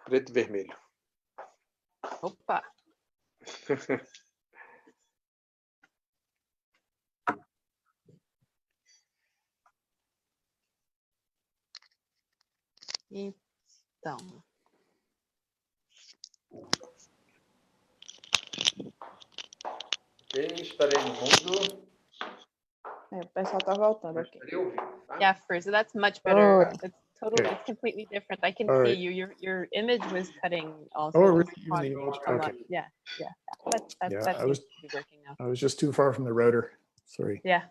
Preto e vermelho. Opa! Então. Ok, estarei no mundo. O pessoal tá voltando aqui. Yeah, first, that's much better. Oh, It's totally, okay. it's completely different. I can All see right. you. Your image was cutting also. Oh, It was really? hard Even the image? a lot. Okay. Yeah. That Yeah, seems to be working now. I was just too far from the router. Sorry. Yeah.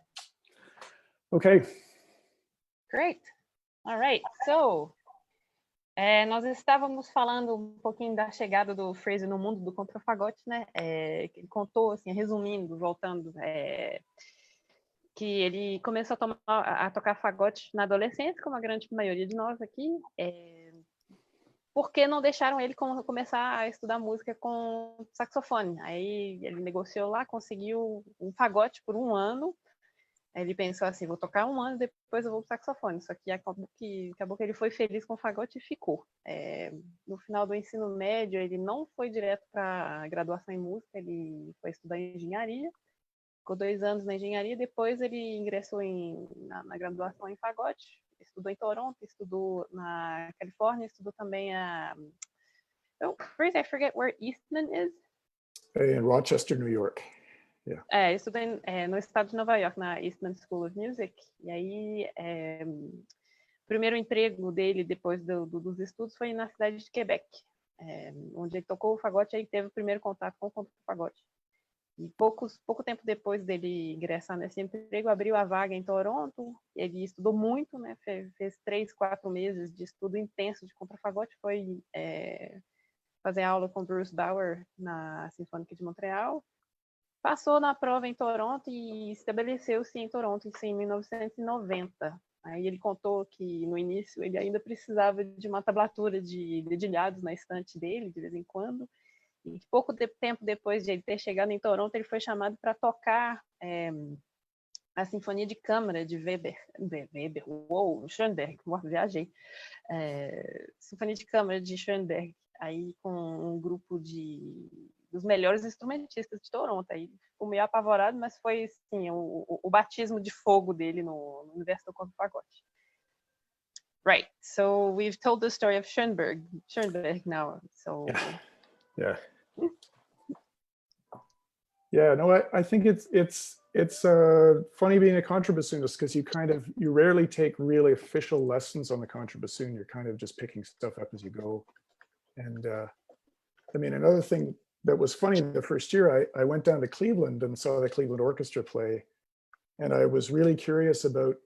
Okay. Great. All right. So, nós estávamos falando um pouquinho da chegada do Fraser no mundo do contrafagote, né? Que ele contou, assim, resumindo, voltando, que ele começou a tocar fagote na adolescência, como a grande maioria de nós aqui, porque não deixaram ele começar a estudar música com saxofone. Aí ele negociou lá, conseguiu um fagote por 1 ano. Aí ele pensou assim, vou tocar 1 ano, depois eu vou pro saxofone. Só que acabou que ele foi feliz com o fagote e ficou. No final do ensino médio, ele não foi direto para a graduação em música, ele foi estudar engenharia. Ficou 2 anos na engenharia, depois ele ingressou na graduação em fagote, estudou em Toronto, estudou na Califórnia, estudou também first I forget where Eastman is. In Rochester, New York. Yeah. Estudei no estado de Nova Iorque, na Eastman School of Music, e aí o primeiro emprego dele depois dos estudos foi na cidade de Québec, onde ele tocou o fagote, aí teve o primeiro contato com o contrafagote. E pouco tempo depois dele ingressar nesse emprego, abriu a vaga em Toronto. Ele estudou muito, né? Fez 3, 4 meses de estudo intenso de contrafagote. Foi fazer aula com Bruce Bauer na Sinfônica de Montréal. Passou na prova em Toronto e estabeleceu-se em Toronto em 1990. Aí ele contou que no início ele ainda precisava de uma tablatura de dedilhados na estante dele, de vez em quando. E pouco tempo depois de ele ter chegado em Toronto, ele foi chamado para tocar a Sinfonia de Câmara de Schoenberg, viajei. Sinfonia de Câmara de Schoenberg, aí com um grupo dos melhores instrumentistas de Toronto. Aí ficou meio apavorado, mas foi assim, o batismo de fogo dele no universo do contrafagote. Right, so we've told the story of Schoenberg now, so... Yeah, no, I think it's funny being a contrabassoonist because you rarely take really official lessons on the contrabassoon. You're kind of just picking stuff up as you go. And I mean, another thing that was funny the first year, I went down to Cleveland and saw the Cleveland Orchestra play, and I was really curious about,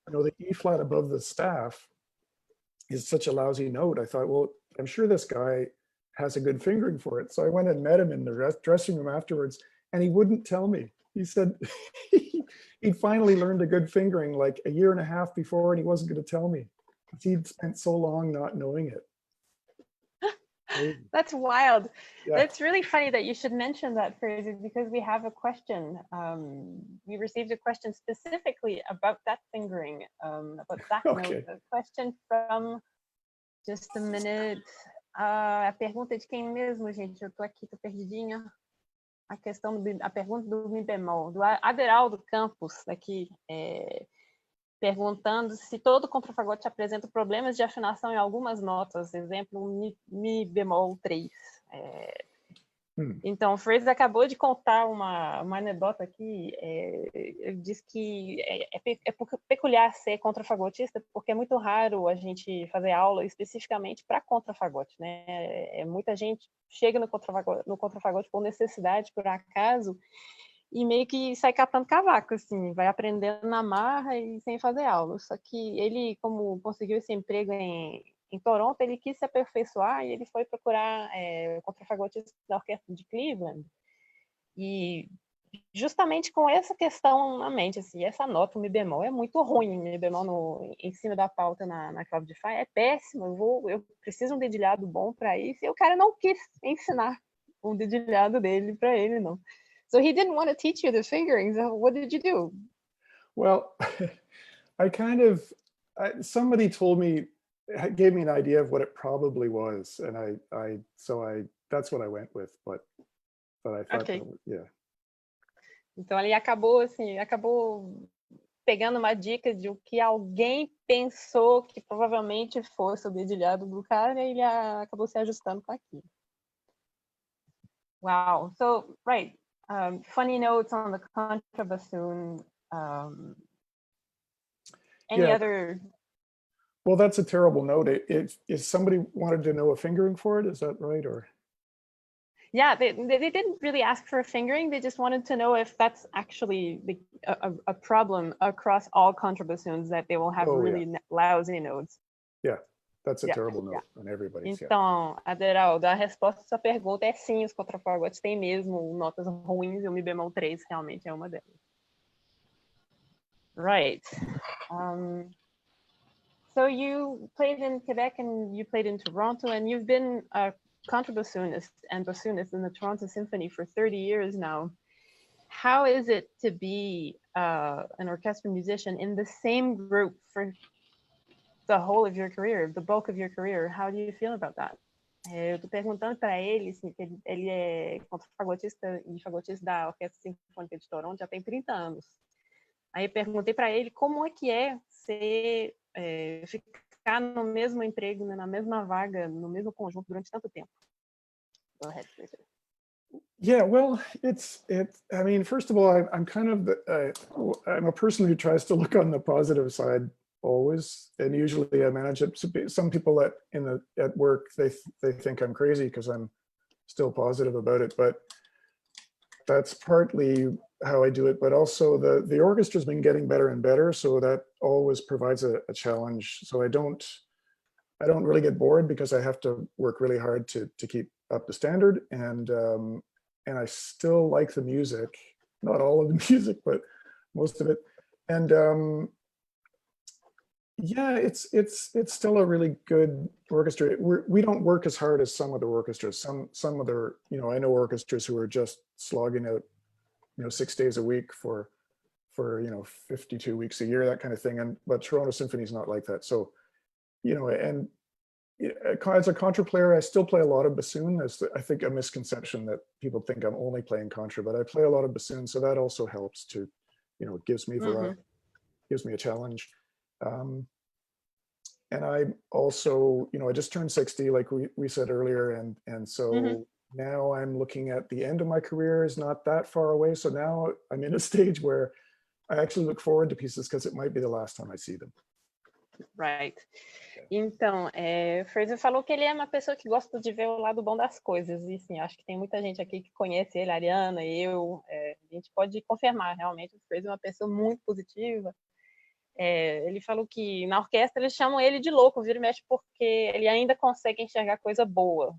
the E flat above the staff is such a lousy note. I thought, well, I'm sure this guy has a good fingering for it. So I went and met him in the dressing room afterwards, and he wouldn't tell me. He said he'd finally learned a good fingering like 1.5 years before, and he wasn't going to tell me. He'd spent so long not knowing it. That's wild. Yeah. That's really funny that you should mention that, Fraser, because we have a question. We received a question specifically about that fingering, about that Okay. note. A question from, just a minute. A pergunta é de quem mesmo, gente? Eu tô aqui, tô perdidinha. A pergunta do Mi bemol, do Aderaldo Campos, aqui, perguntando se todo contrafagote apresenta problemas de afinação em algumas notas, exemplo, Mi bemol 3. Então, o Fraser acabou de contar uma anedota aqui. Ele disse que é peculiar ser contrafagotista, porque é muito raro a gente fazer aula especificamente para contrafagote, né? Muita gente chega no contrafagote por necessidade, por acaso, e meio que sai catando cavaco, assim, vai aprendendo na marra e sem fazer aula. Só que ele, como conseguiu esse emprego em Toronto, ele quis se aperfeiçoar e ele foi procurar o contrafagotista da Orquestra de Cleveland. E justamente com essa questão na mente, assim, essa nota, o Mi bemol, é muito ruim. O Mi bemol em cima da pauta na clave de Fá é péssimo. Eu preciso de um dedilhado bom para isso. E o cara não quis ensinar o dedilhado dele para ele, não. So he didn't want to teach you the fingerings. What did you do? Well, I kind of, somebody told me, gave me an idea of what it probably was, and that's what I went with, but I thought, Ok. yeah. Então ele acabou pegando uma dica de o que alguém pensou que provavelmente fosse o dedilhado do cara, e ele acabou se ajustando com aquilo. Wow. So, right. Funny notes on the contrabassoon. Any Yeah. other? Well, that's a terrible note. If somebody wanted to know a fingering for it, is that right? Or Yeah, they didn't really ask for a fingering. They just wanted to know if that's actually a problem across all contrabassoons, that they will have really lousy notes. Yeah, that's a terrible note on everybody's. Então, Aderaldo, a resposta à sua pergunta é sim, os contrafagotes têm mesmo notas ruins, e o Mi bemol 3 realmente é uma delas. Right. So you played in Quebec and you played in Toronto, and you've been a contrabassoonist and bassoonist in the Toronto Symphony for 30 years now. How is it to be an orchestra musician in the same group for the whole of your career, the bulk of your career? How do you feel about that? Eu tô perguntando para ele, assim, que ele é contrafagotista e fagotista da Orquestra Sinfônica de Toronto já tem 30 anos. Aí eu perguntei para ele como é que é ser, ficar no mesmo emprego, né, na mesma vaga, no mesmo conjunto durante tanto tempo. Go ahead, Fraser. Yeah, well, I mean, first of all, I'm kind of I'm a person who tries to look on the positive side always, and usually I manage it. Some people at work, they think I'm crazy because I'm still positive about it, but that's partly how I do it. But also the orchestra's been getting better and better, so that always provides a challenge. So I don't really get bored because I have to work really hard to keep up the standard, and I still like the music, not all of the music, but most of it. And yeah, it's still a really good orchestra. We don't work as hard as some other orchestras. Some other, I know orchestras who are just slogging out, 6 days a week for 52 weeks a year, that kind of thing. But Toronto Symphony is not like that. So, and as a contra player, I still play a lot of bassoon. There's, I think, a misconception that people think I'm only playing contra, but I play a lot of bassoon, so that also helps to, it gives me variety, gives me a challenge. And I also, I just turned 60, like we said earlier, and so now I'm looking at the end of my career is not that far away. So now I'm in a stage where I actually look forward to pieces because it might be the last time I see them. Right. Então, Fraser falou que ele é uma pessoa que gosta de ver o lado bom das coisas, e sim, acho que tem muita gente aqui que conhece ele, a Ariana, eu, a gente pode confirmar, realmente, o Fraser é uma pessoa muito positiva. Ele falou que na orquestra eles chamam ele de louco, vira e mexe, porque ele ainda consegue enxergar coisa boa.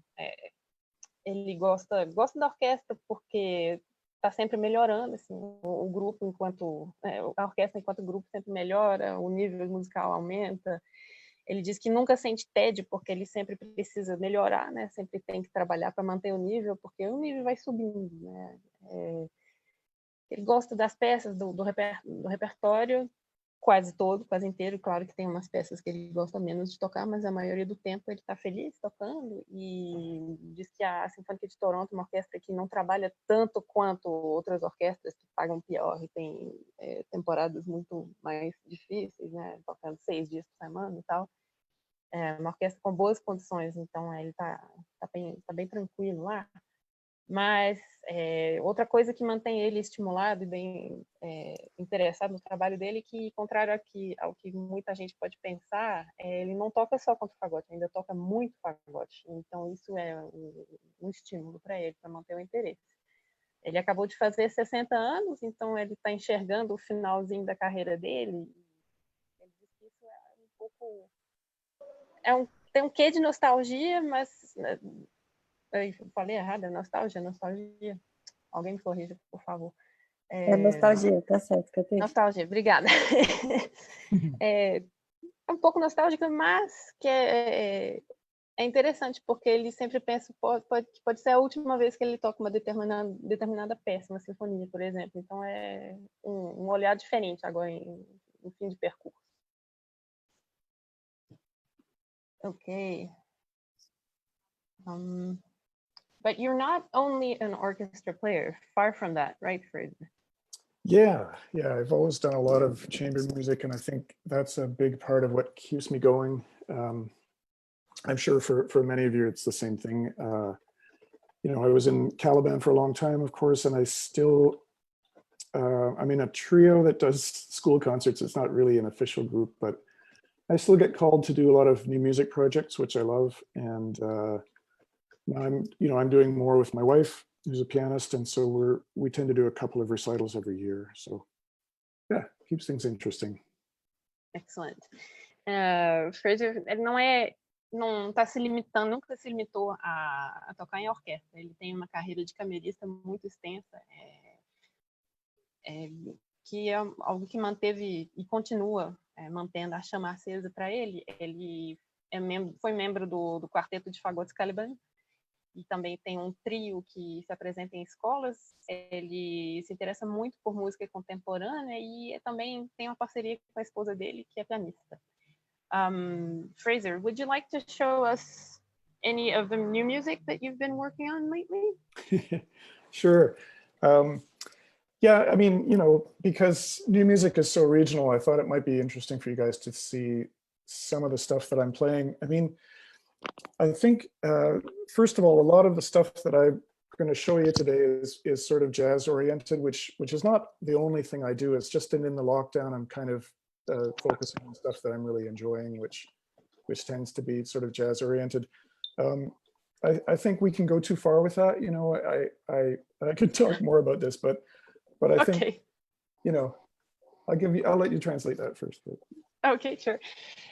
Ele gosta da orquestra porque está sempre melhorando, assim, o grupo a orquestra enquanto grupo sempre melhora, o nível musical aumenta. Ele diz que nunca sente tédio porque ele sempre precisa melhorar, né? Sempre tem que trabalhar para manter o nível, porque o nível vai subindo, né? Ele gosta das peças do repertório, quase inteiro. Claro que tem umas peças que ele gosta menos de tocar, mas a maioria do tempo ele está feliz tocando, e diz que a Sinfônica de Toronto é uma orquestra que não trabalha tanto quanto outras orquestras que pagam pior e tem temporadas muito mais difíceis, né, tocando 6 dias por semana e tal. É uma orquestra com boas condições, então ele tá bem tranquilo lá. Mas outra coisa que mantém ele estimulado e bem interessado no trabalho dele, que, contrário ao que muita gente pode pensar, ele não toca só contrafagote, ainda toca muito fagote. Então isso é um estímulo para ele, para manter o interesse. Ele acabou de fazer 60 anos, então ele está enxergando o finalzinho da carreira dele. Ele diz que isso é um pouco... tem um quê de nostalgia, mas... Eu falei errado, é nostalgia. Alguém me corrija, por favor. É nostalgia, tá certo, Catê. Nostalgia, obrigada. É um pouco nostálgica, mas que é interessante, porque ele sempre pensa que pode ser a última vez que ele toca uma determinada peça, uma sinfonia, por exemplo. Então é um olhar diferente agora em fim de percurso. Okay. But you're not only an orchestra player, far from that, right, Fraser? Yeah, I've always done a lot of chamber music, and I think that's a big part of what keeps me going. I'm sure for many of you, it's the same thing. You know, I was in Caliban for a long time, of course, and I still, I'm in a trio that does school concerts. It's not really an official group, but I still get called to do a lot of new music projects, which I love. And now I'm doing more with my wife, who's a pianist, and so we tend to do a couple of recitals every year. So yeah, keeps things interesting. Excellent. Fraser, ele não está se limitando, nunca se limitou a tocar em orquestra. Ele tem uma carreira de camerista muito extensa, que é algo que manteve e continua mantendo a chama acesa para ele. Ele foi membro do quarteto de fagotes Caliban, e também tem um trio que se apresenta em escolas. Ele se interessa muito por música contemporânea e também tem uma parceria com a esposa dele, que é pianista. Fraser, would you like to show us any of the new music that you've been working on lately? Sure. Yeah, I mean, you know, because new music is so regional, I thought it might be interesting for you guys to see some of the stuff that I'm playing. I mean, I think, first of all, a lot of the stuff that I'm going to show you today is sort of jazz oriented, which is not the only thing I do. It's just in the lockdown, I'm kind of focusing on stuff that I'm really enjoying, which tends to be sort of jazz oriented. I think we can go too far with that. You know, I could talk more about this, but I think, you know, I'll let you translate that first. But. Ok, sure.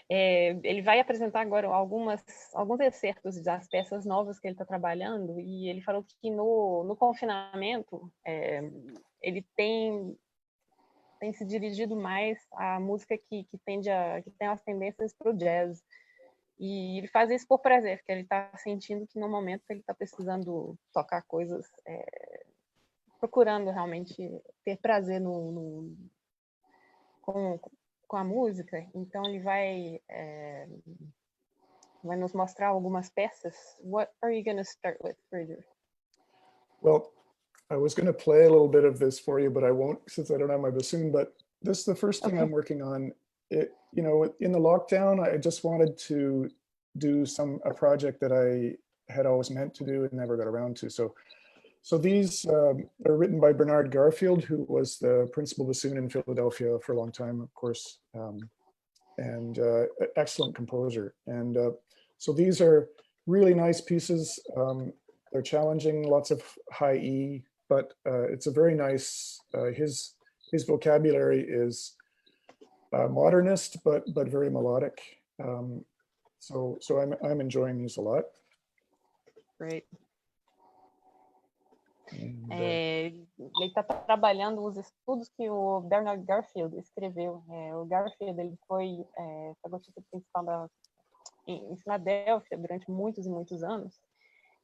Ele vai apresentar agora alguns excertos das peças novas que ele está trabalhando, e ele falou que no confinamento ele tem se dirigido mais à música que tem as tendências para o jazz. E ele faz isso por prazer, porque ele está sentindo que no momento ele está precisando tocar coisas, procurando realmente ter prazer com a música. Então ele vai nos mostrar algumas peças. What are you going to start with, Fraser? Well, I was going to play a little bit of this for you, but I won't since I don't have my bassoon. But this is the first thing I'm working on. You know, in the lockdown, I just wanted to do a project that I had always meant to do and never got around to. So these are written by Bernard Garfield, who was the principal bassoon in Philadelphia for a long time, of course, and excellent composer. And so these are really nice pieces. They're challenging, lots of high E, but it's a very nice, his vocabulary is modernist, but very melodic. So I'm enjoying these a lot. Great. Ele está trabalhando os estudos que o Bernard Garfield escreveu. O Garfield ele foi fagotista principal em Filadélfia durante muitos e muitos anos,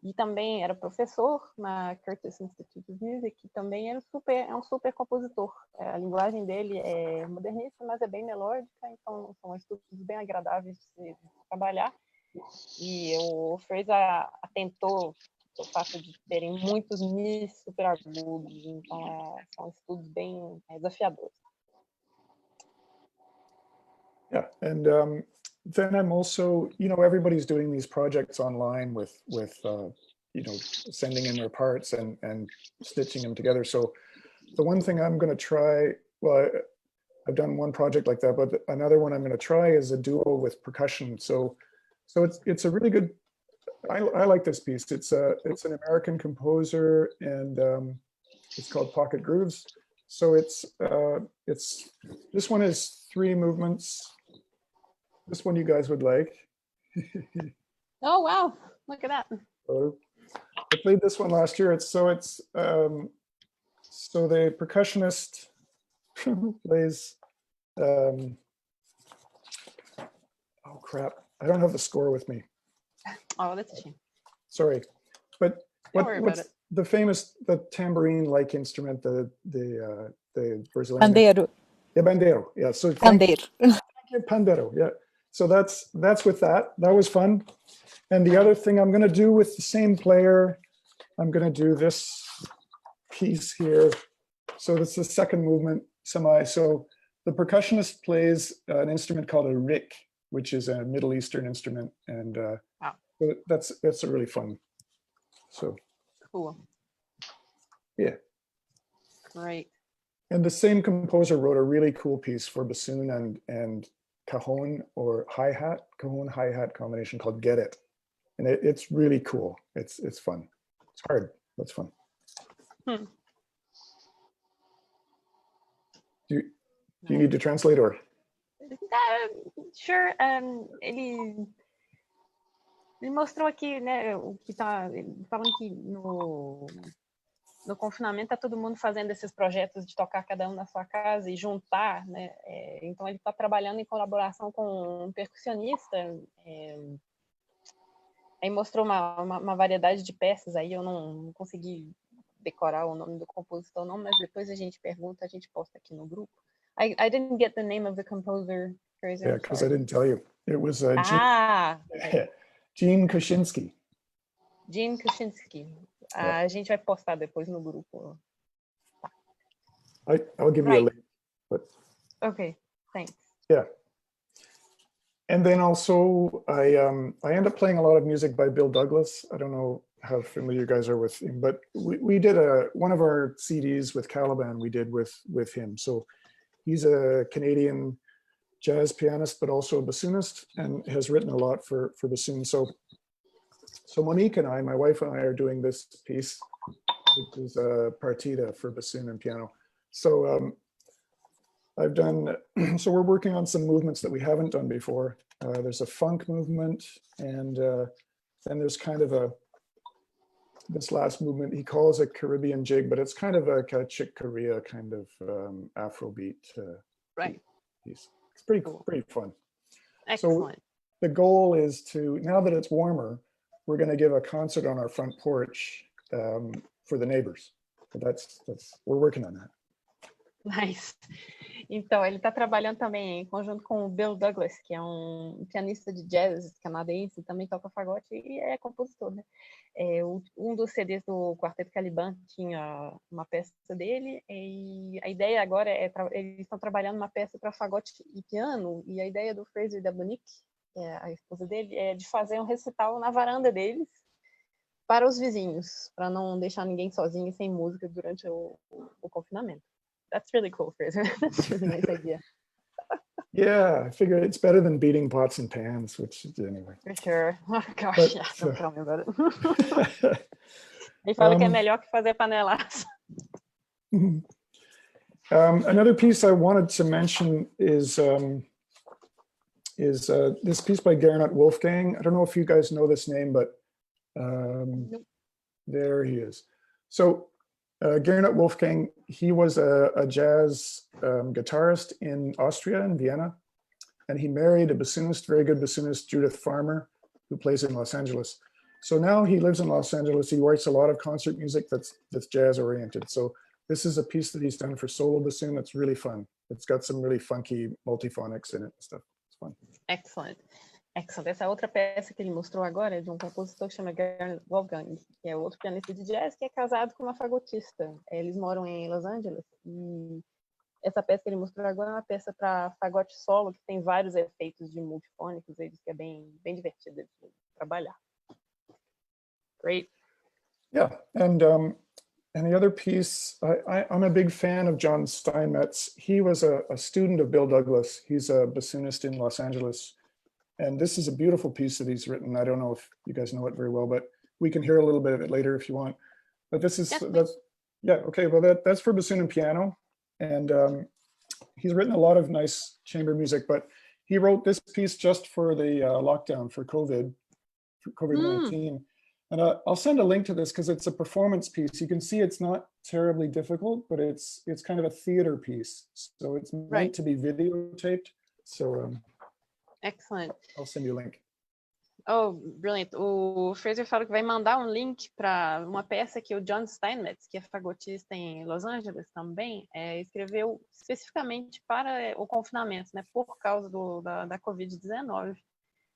e também era professor na Curtis Institute of Music, e também é um super compositor. A linguagem dele é modernista, mas é bem melódica, então são estudos bem agradáveis de trabalhar. E o Fraser atentou o fato de terem muitos mis super agudos, então são estudos bem desafiadores. Yeah, and then I'm also, you know, everybody's doing these projects online with you know, sending in their parts and stitching them together. So the one thing I'm going to try, well, I've done one project like that, but another one I'm going to try is a duo with percussion. So it's a really good. I like this piece. It's an American composer, and it's called Pocket Grooves. So it's this one is 3 movements. This one you guys would like. Oh wow! Look at that. I played this one last year. So the percussionist plays. Oh crap! I don't have the score with me. Oh, that's a shame. Sorry, but what's the tambourine-like instrument, the Brazilian? Pandeiro. Yeah, bandeiro. Yeah, so Pandeiro. Pandero, yeah. so that's with that. That was fun. And the other thing I'm going to do with the same player, I'm going to do this piece here. So that's the second movement, semi. So the percussionist plays an instrument called a rik, which is a Middle Eastern instrument, and Wow. so that's a really fun. So Cool. yeah. Great. And the same composer wrote a really cool piece for bassoon and cajon or hi-hat, cajon hi-hat combination called Get It. And it's really cool. It's fun. It's hard, but it's fun. Hmm. Do you need to translate or? Sure. Ele mostrou aqui, né, o que tá falando que no confinamento tá todo mundo fazendo esses projetos de tocar cada um na sua casa e juntar, né? Então ele está trabalhando em colaboração com um percussionista. Aí mostrou uma variedade de peças. Aí eu não consegui decorar o nome do compositor, não, mas depois a gente pergunta, a gente posta aqui no grupo. I didn't get the name of the composer, Fraser. Yeah, because I didn't tell you. It was Gene Kuczynski. Gene Kuczynski. A gente vai postar depois no grupo. I'll give you a link. But Okay, thanks. yeah. And then also I end up playing a lot of music by Bill Douglas. I don't know how familiar you guys are with him, but we did one of our CDs with Caliban we did with him. So he's a Canadian jazz pianist, but also a bassoonist, and has written a lot for bassoon. So Monique and I, my wife and I, are doing this piece, which is a partita for bassoon and piano. So I've done, so we're working on some movements that we haven't done before. There's a funk movement, and then there's kind of this last movement he calls a Caribbean jig, but it's kind of a Chick Corea kind of Afrobeat piece. It's pretty cool, pretty fun. Excellent. So the goal is to, now that it's warmer, we're going to give a concert on our front porch for the neighbors. That's we're working on that. Nice. Então, ele está trabalhando também em conjunto com o Bill Douglas, que é um pianista de jazz canadense, também toca fagote e é compositor, né? Um dos CDs do Quarteto Caliban tinha uma peça dele, e a ideia agora eles estão trabalhando uma peça para fagote e piano, e a ideia do Fraser e da Monique, a esposa dele, é de fazer um recital na varanda deles para os vizinhos, para não deixar ninguém sozinho e sem música durante o confinamento. That's really cool, Fraser. That's a really nice idea. Yeah, I figure it's better than beating pots and pans, which anyway. For sure. Oh gosh, But, yeah, don't tell me about it. Ele fala que é melhor que fazer panelaço. Another piece I wanted to mention is this piece by Gernot Wolfgang. I don't know if you guys know this name, but Nope. There he is. So Gernot Wolfgang, he was a jazz guitarist in Austria, in Vienna, and he married a bassoonist, very good bassoonist, Judith Farmer, who plays in Los Angeles. So now he lives in Los Angeles. He writes a lot of concert music that's jazz oriented. So this is a piece that he's done for solo bassoon that's really fun. It's got some really funky multiphonics in it and stuff. It's fun. Excellent. Excellent. Essa outra peça que ele mostrou agora é de um compositor que chama Gernot Wolfgang, que é outro pianista de jazz que é casado com uma fagotista. Eles moram em Los Angeles e essa peça que ele mostrou agora é uma peça para fagote solo que tem vários efeitos de multifônicos. Ele diz que é bem divertido de trabalhar. Great. Yeah, and the other piece, I'm a big fan of John Steinmetz. He was a student of Bill Douglas. He's a bassoonist in Los Angeles. And this is a beautiful piece that he's written. I don't know if you guys know it very well, but we can hear a little bit of it later if you want. But this is, okay, well, that's for bassoon and piano. And he's written a lot of nice chamber music, but he wrote this piece just for the lockdown for COVID-19. And I'll send a link to this because it's a performance piece. You can see it's not terribly difficult, but it's kind of a theater piece. So it's meant to be videotaped. So Excellent. I'll send you a link. Oh, brilliant. O Fraser falou que vai mandar um link para uma peça que o John Steinmetz, que é fagotista em Los Angeles também, escreveu especificamente para o confinamento, né, por causa da Covid-19.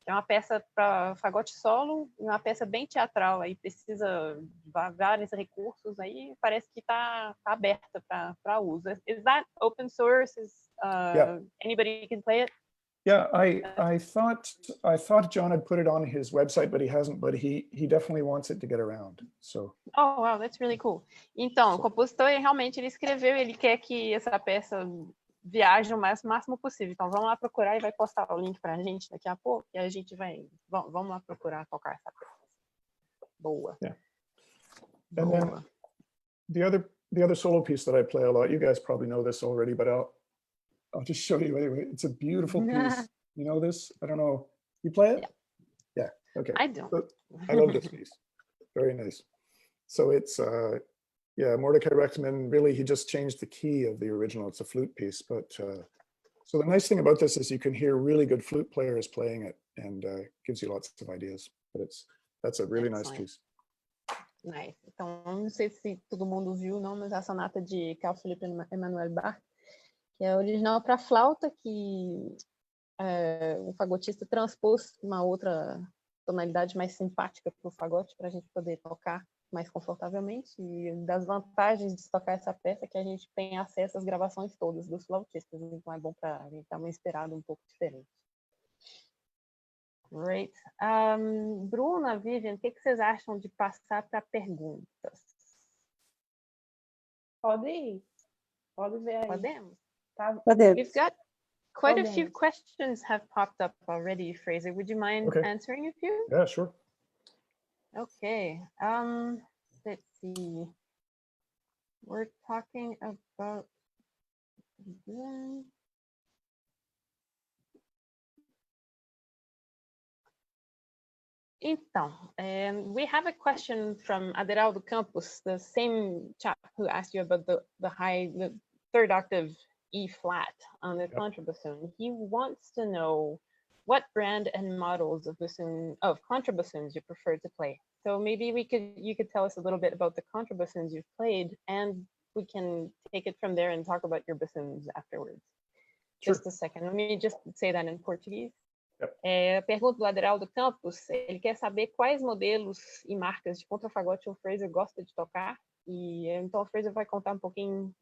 É uma peça para fagote solo, uma peça bem teatral, aí precisa de vários recursos, aí parece que está aberta para uso. Is that open source? Yeah. Anybody can play it? Yeah, I thought John had put it on his website, but he hasn't. But he definitely wants it to get around. So. Oh, wow, that's really cool. Então, o compositor realmente ele escreveu, ele quer que essa peça viaje o máximo possível. Então, vamos lá procurar e vai postar o link para a gente daqui a pouco e a gente vai, vamos lá procurar tocar essa peça. Boa. Yeah. Boa. And then the other solo piece that I play a lot. You guys probably know this already, but I'll just show you anyway. It's a beautiful piece. You know this? I don't know. You play it? Yeah. Okay. I don't. So, I love this piece. Very nice. So it's Mordecai Rexman, really, he just changed the key of the original. It's a flute piece, but so the nice thing about this is you can hear really good flute players playing it, and gives you lots of ideas. But that's a really nice piece. Nice. Então, não sei se todo mundo viu, não, mas a sonata de Carl Philipp Emanuel Bach, que é original para flauta, que o fagotista transpôs uma outra tonalidade mais simpática para o fagote, para a gente poder tocar mais confortavelmente. E das vantagens de tocar essa peça é que a gente tem acesso às gravações todas dos flautistas, então é bom para a gente dar uma inspirada um pouco diferente. Great. Bruna, Vivian, o que vocês acham de passar para perguntas? Pode ir. Pode ver aí. Podemos? Tá. Podemos. We've got quite a few questions have popped up already, Fraser. Would you mind answering a few? Yeah, sure. Okay. Let's see. We're talking about Então, we have a question from Aderaldo Campos, the same chap who asked you about the third octave E flat on the contrabassoon. He wants to know what brand and models of contrabassoons you prefer to play. So maybe you could tell us a little bit about the contrabassoons you've played, and we can take it from there and talk about your bassoons afterwards. Sure. Just a second. Let me just say that in Portuguese. Yep. A pergunta do Aderaldo Campos, ele quer saber quais modelos e marcas de contrafagote o Fraser gosta de tocar, e então o Fraser vai contar um pouquinho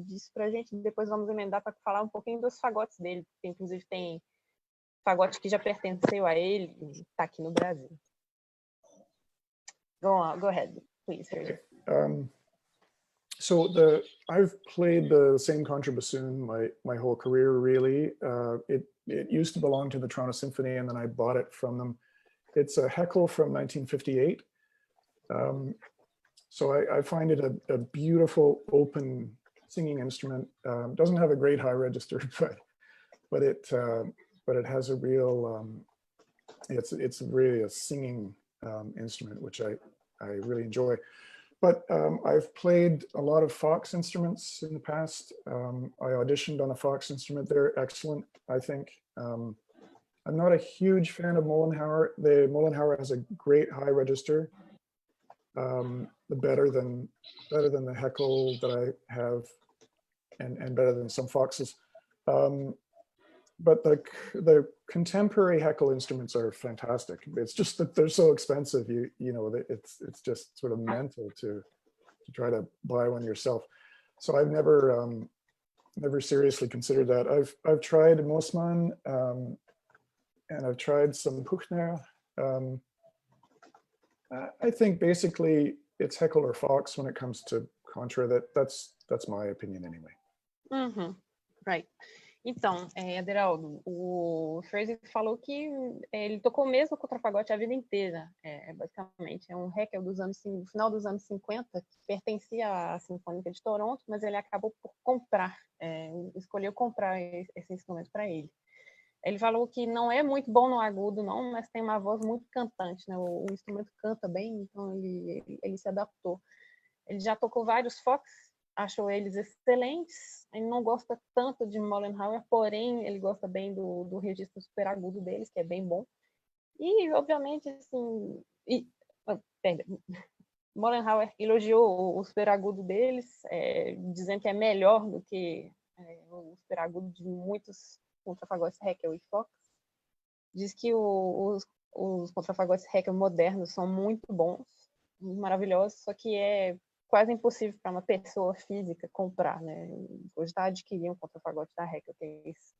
disso pra gente, e depois vamos emendar para falar um pouquinho dos fagotes dele, porque inclusive tem fagote que já pertenceu a ele e está aqui no Brasil. Go ahead, please, Fraser. So I've played the same contrabassoon my whole career, really. It used to belong to the Toronto Symphony, and then I bought it from them. It's a Heckel from 1958. So I find it a beautiful, open singing instrument. Doesn't have a great high register, but it has a real. It's really a singing instrument, which I really enjoy. But I've played a lot of Fox instruments in the past. I auditioned on a Fox instrument. They're excellent, I think. I'm not a huge fan of Mollenhauer. The Mollenhauer has a great high register, better than the Heckel that I have, and better than some Foxes. But the contemporary Heckel instruments are fantastic. It's just that they're so expensive. You know, it's just sort of mental to try to buy one yourself. So I've never seriously considered that. I've tried Mossmann, and I've tried some Puchner. I think basically it's Heckel or Fox when it comes to contra. That's my opinion anyway. Mm-hmm. Right. Então, Aderaldo, o Fraser falou que ele tocou mesmo contrafagote a vida inteira. Basicamente, é um Heckel do final dos anos 50, que pertencia à Sinfônica de Toronto, mas ele acabou por escolheu comprar esse instrumento para ele. Ele falou que não é muito bom no agudo, não, mas tem uma voz muito cantante, né? O instrumento canta bem, então ele se adaptou. Ele já tocou vários Fox, achou eles excelentes. Ele não gosta tanto de Mollenhauer, porém ele gosta bem do registro super agudo deles, que é bem bom. E, obviamente, assim... Mollenhauer elogiou o superagudo deles, dizendo que é melhor do que o superagudo de muitos contrafagotes Heckel e Fox. Diz que os contrafagotes Heckel modernos são muito bons, maravilhosos, só que é quase impossível para uma pessoa física comprar, né? Hoje está adquirindo um contrafagote da Heckel, que esse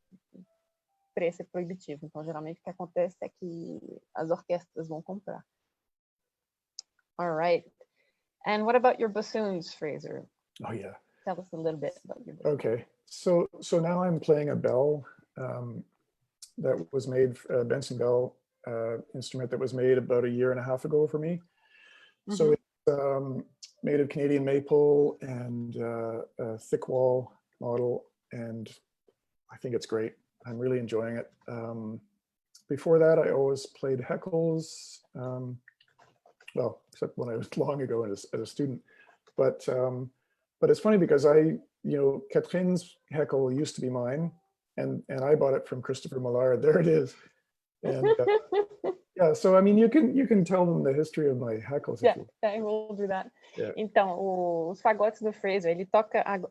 preço é proibitivo. Então, geralmente, o que acontece é que as orquestras vão comprar. All right. And what about your bassoons, Fraser? Oh yeah. Tell us a little bit about your bassoons. Okay. So now I'm playing a bell that was made, Benson bell instrument that was made about 1.5 years ago for me. Mm-hmm. So it's made of Canadian maple and a thick wall model, and I think it's great. I'm really enjoying it. Before that, I always played Heckles. Well, except when I was long ago as a student, but it's funny because Catherine's Heckel used to be mine, and I bought it from Christopher Millard. There it is, and yeah. So I mean, you can tell them the history of my Heckles. Yeah, I will do that. Yeah. Então, os fagotes do Fraser,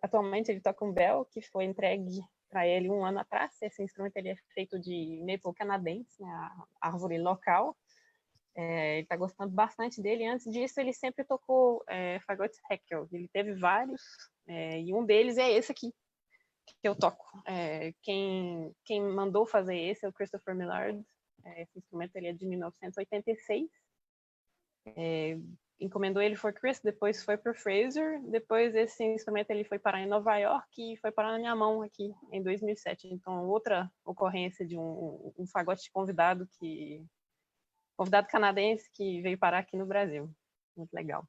atualmente ele toca um bell que foi entregue para ele 1 ano atrás. Esse instrumento ele é feito de maple canadense, né, a árvore local. Ele está gostando bastante dele. Antes disso, ele sempre tocou fagotes Heckel. Ele teve vários, e um deles é esse aqui, que eu toco. Quem mandou fazer esse é o Christopher Millard. Esse instrumento ele é de 1986. Encomendou ele for Chris, depois foi para o Fraser. Depois esse instrumento ele foi parar em Nova Iorque e foi parar na minha mão aqui em 2007. Então, outra ocorrência de um fagote convidado canadense que veio parar aqui no Brasil. Muito legal.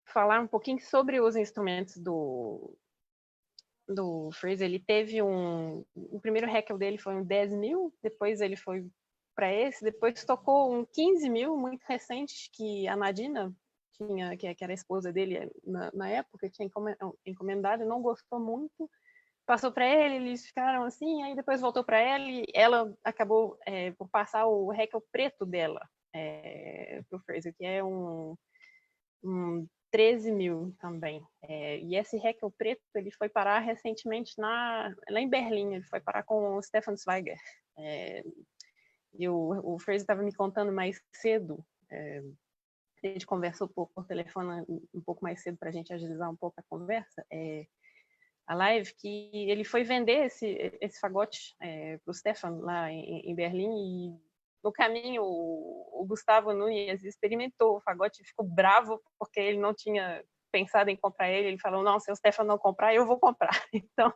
Falar um pouquinho sobre os instrumentos do Fraser. Ele teve o primeiro Heckel dele foi um 10.000, depois ele foi para esse, depois tocou um 15.000, muito recente, que a Nadina tinha, que era a esposa dele na época, tinha encomendado e não gostou muito. Passou para ele, eles ficaram assim, aí depois voltou para ela e ela acabou por passar o Heckel preto dela para o Fraser, que é um 13.000 também. E esse Heckel preto ele foi parar recentemente lá em Berlim, ele foi parar com o Stefan Zweiger. E o Fraser estava me contando mais cedo, a gente conversou por telefone um pouco mais cedo para a gente agilizar um pouco a conversa, a live, que ele foi vender esse fagote para o Stefan lá em Berlim, e no caminho o Gustavo Nunes experimentou o fagote e ficou bravo porque ele não tinha pensado em comprar ele falou, não, se o Stefan não comprar, eu vou comprar. Então,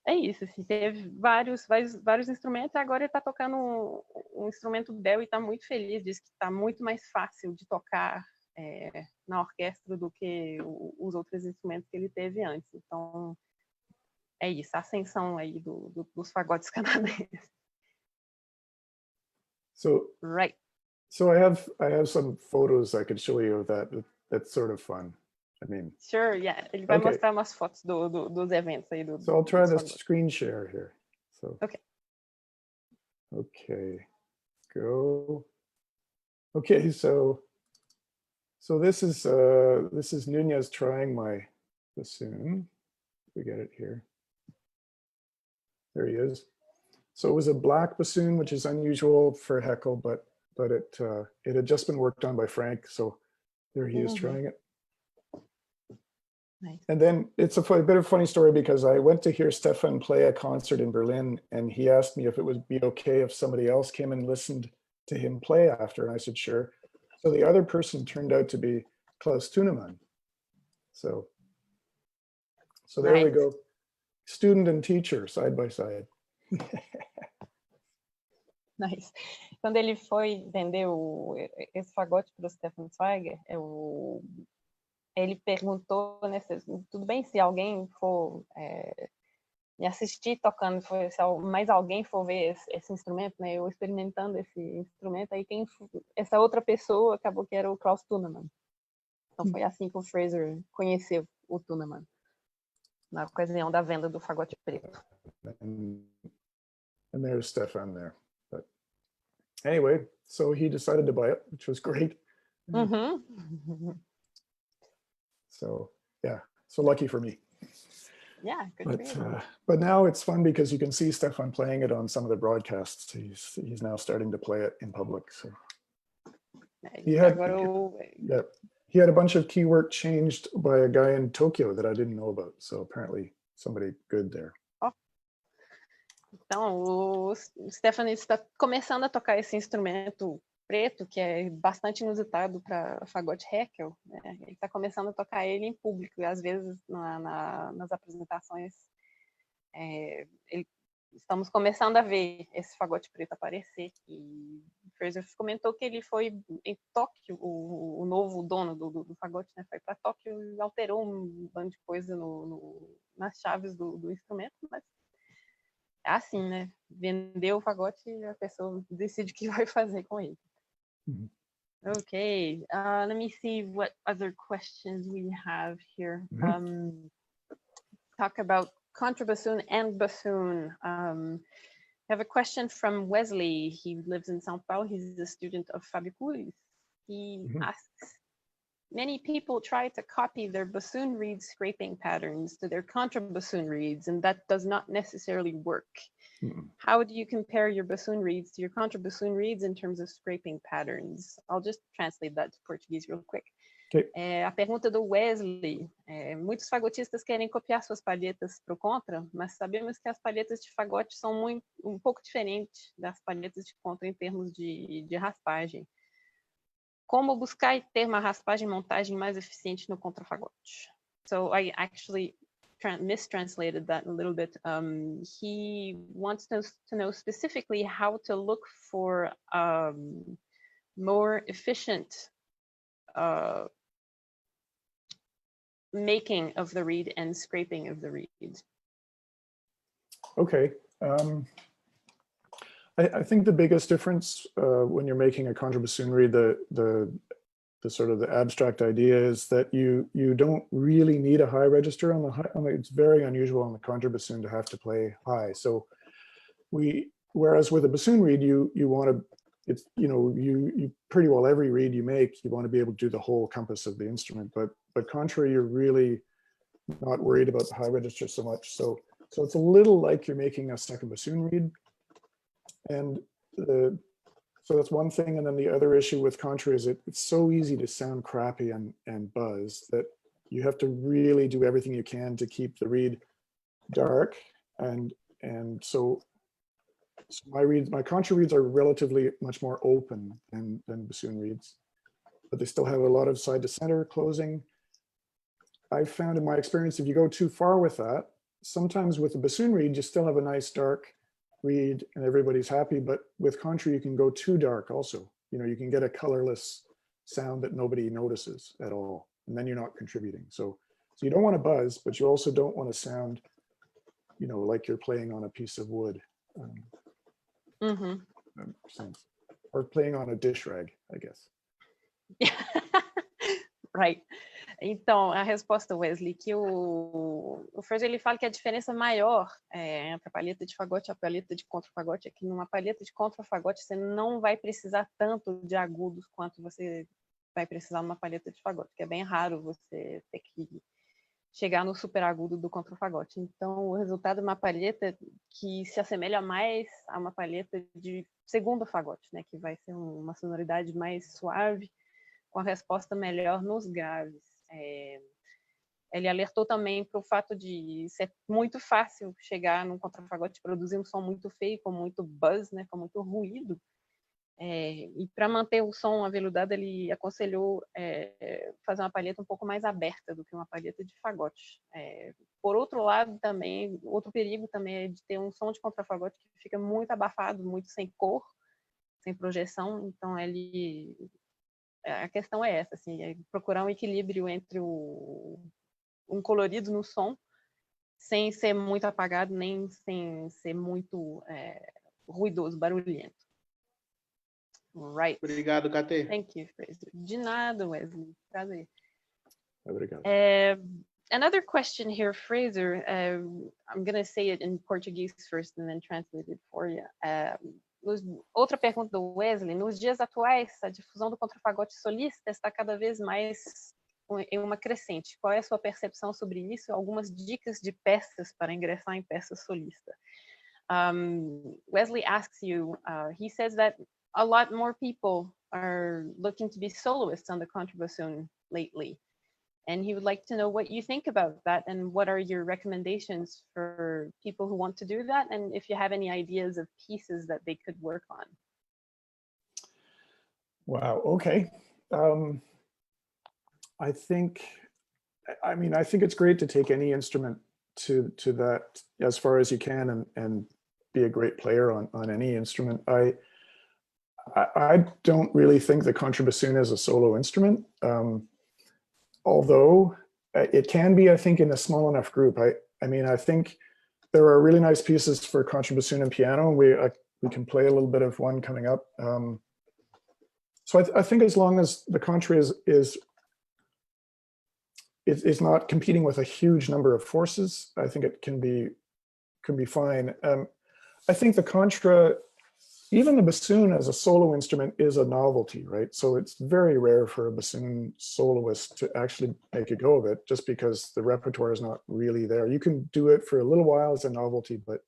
é isso, assim, teve vários instrumentos, agora ele está tocando um instrumento bell e está muito feliz, diz que está muito mais fácil de tocar na orquestra do que os outros instrumentos que ele teve antes. Então, é isso, a ascensão aí dos fagotes canadenses. So, right. So I have some photos I could show you of that. That's sort of fun. I mean, sure, yeah. Ele vai mostrar umas fotos dos eventos aí. So I'll try the screen share here. So okay, go. Okay, so this is Nunez trying my bassoon. We get it here. There he is. So it was a black bassoon, which is unusual for Heckel, but it had just been worked on by Frank. So there he is trying it. Nice. And then it's a bit of a funny story because I went to hear Stefan play a concert in Berlin, and he asked me if it would be okay if somebody else came and listened to him play after, and I said sure. So the other person turned out to be Klaus Thunemann. So there we go, student and teacher side by side. Nice. Quando ele foi vender esse fagote para o Stefan Zweiger, ele perguntou, né, tudo bem se alguém for me assistir tocando, se mais alguém for ver esse instrumento, né, eu experimentando esse instrumento, aí essa outra pessoa acabou que era o Klaus Thunemann. Então foi assim que o Fraser conheceu o Thunemann, na ocasião da venda do fagote preto. And And there's Stefan there. But anyway, so he decided to buy it, which was great. So yeah, so lucky for me. Yeah, good for you. But now it's fun because you can see Stefan playing it on some of the broadcasts. He's now starting to play it in public. So he had a bunch of key work changed by a guy in Tokyo that I didn't know about. So apparently somebody good there. Então, o Stephanie está começando a tocar esse instrumento preto, que é bastante inusitado para fagote Heckel, né? Ele está começando a tocar ele em público, e às vezes nas apresentações estamos começando a ver esse fagote preto aparecer. E o Fraser comentou que ele foi em Tóquio, o novo dono do fagote, né? Foi para Tóquio e alterou um bando de coisa nas chaves do instrumento, mas é assim, né? Vendeu o fagote e a pessoa decide o que vai fazer com ele. Okay, let me see what other questions we have here. Talk about contrabassoon and bassoon. I have a question from Wesley. He lives in São Paulo. He's a student of Fábio Curies. He asks, many people try to copy their bassoon reed scraping patterns to their contrabassoon reeds, and that does not necessarily work. How do you compare your bassoon reeds to your contrabassoon reeds in terms of scraping patterns? I'll just translate that to Portuguese real quick. Okay. A pergunta do Wesley. Muitos fagotistas querem copiar suas palhetas para o contra, mas sabemos que as palhetas de fagote são um pouco diferentes das palhetas de contra em termos de raspagem. Como buscar e ter uma raspagem e montagem mais eficiente no contrafagote? So I actually mistranslated that a little bit. He wants to know specifically how to look for more efficient making of the reed and scraping of the reed. Okay. I think the biggest difference when you're making a contrabassoon reed, the sort of the abstract idea is that you don't really need a high register on the high. It's very unusual on the contrabassoon to have to play high. So whereas with a bassoon reed, you want to, it's, you know, you pretty well every reed you make, you want to be able to do the whole compass of the instrument. But contrary, you're really not worried about the high register so much. So it's a little like you're making a second bassoon reed. And so that's one thing. And then the other issue with contra is it's so easy to sound crappy and buzz that you have to really do everything you can to keep the reed dark. And so my contra reeds are relatively much more open than bassoon reeds, but they still have a lot of side to center closing. I've found in my experience, if you go too far with that, sometimes with a bassoon reed, you still have a nice dark reed and everybody's happy, but with contra, you can go too dark also. You know, you can get a colorless sound that nobody notices at all, and then you're not contributing. So you don't want to buzz, but you also don't want to sound, you know, like you're playing on a piece of wood. Or playing on a dish rag, I guess. Right. Então, a resposta, Wesley, que o Fraser, ele fala que a diferença maior entre a palheta de fagote e a palheta de contrafagote é que numa palheta de contrafagote você não vai precisar tanto de agudos quanto você vai precisar numa palheta de fagote, que é bem raro você ter que chegar no super agudo do contrafagote. Então, o resultado é uma palheta que se assemelha mais a uma palheta de segundo fagote, né, que vai ser uma sonoridade mais suave, com a resposta melhor nos graves. Ele alertou também para o fato de ser muito fácil chegar num contrafagote e produzir um som muito feio, com muito buzz, né, com muito ruído. E para manter o som aveludado, ele aconselhou fazer uma palheta um pouco mais aberta do que uma palheta de fagote. Por outro lado, também, outro perigo também é de ter um som de contrafagote que fica muito abafado, muito sem cor, sem projeção. Então, a questão é essa, assim, é procurar um equilíbrio entre um colorido no som, sem ser muito apagado, nem sem ser muito ruidoso, barulhento. Right. Obrigado, Katê. Thank you, Fraser. De nada, Wesley. Prazer. Obrigado. Another question here, Fraser. I'm going to say it in Portuguese first and then translate it for you. Outra pergunta do Wesley. Nos dias atuais, a difusão do contrafagote solista está cada vez mais em uma crescente. Qual é a sua percepção sobre isso? Algumas dicas de peças para ingressar em peça solista. Wesley asks you, he says that a lot more people are looking to be soloists on the contrabassoon lately. And he would like to know what you think about that and what are your recommendations for people who want to do that, and if you have any ideas of pieces that they could work on. Wow, okay. I think it's great to take any instrument to that as far as you can and be a great player on any instrument. I don't really think the contrabassoon is a solo instrument. Although it can be, I think, in a small enough group. I think there are really nice pieces for contrabassoon and piano. We can play a little bit of one coming up. So I think as long as the contra is not competing with a huge number of forces, I think it can be fine. I think the contra, even the bassoon as a solo instrument, is a novelty, right? So it's very rare for a bassoon soloist to actually make a go of it, just because the repertoire is not really there. You can do it for a little while as a novelty, but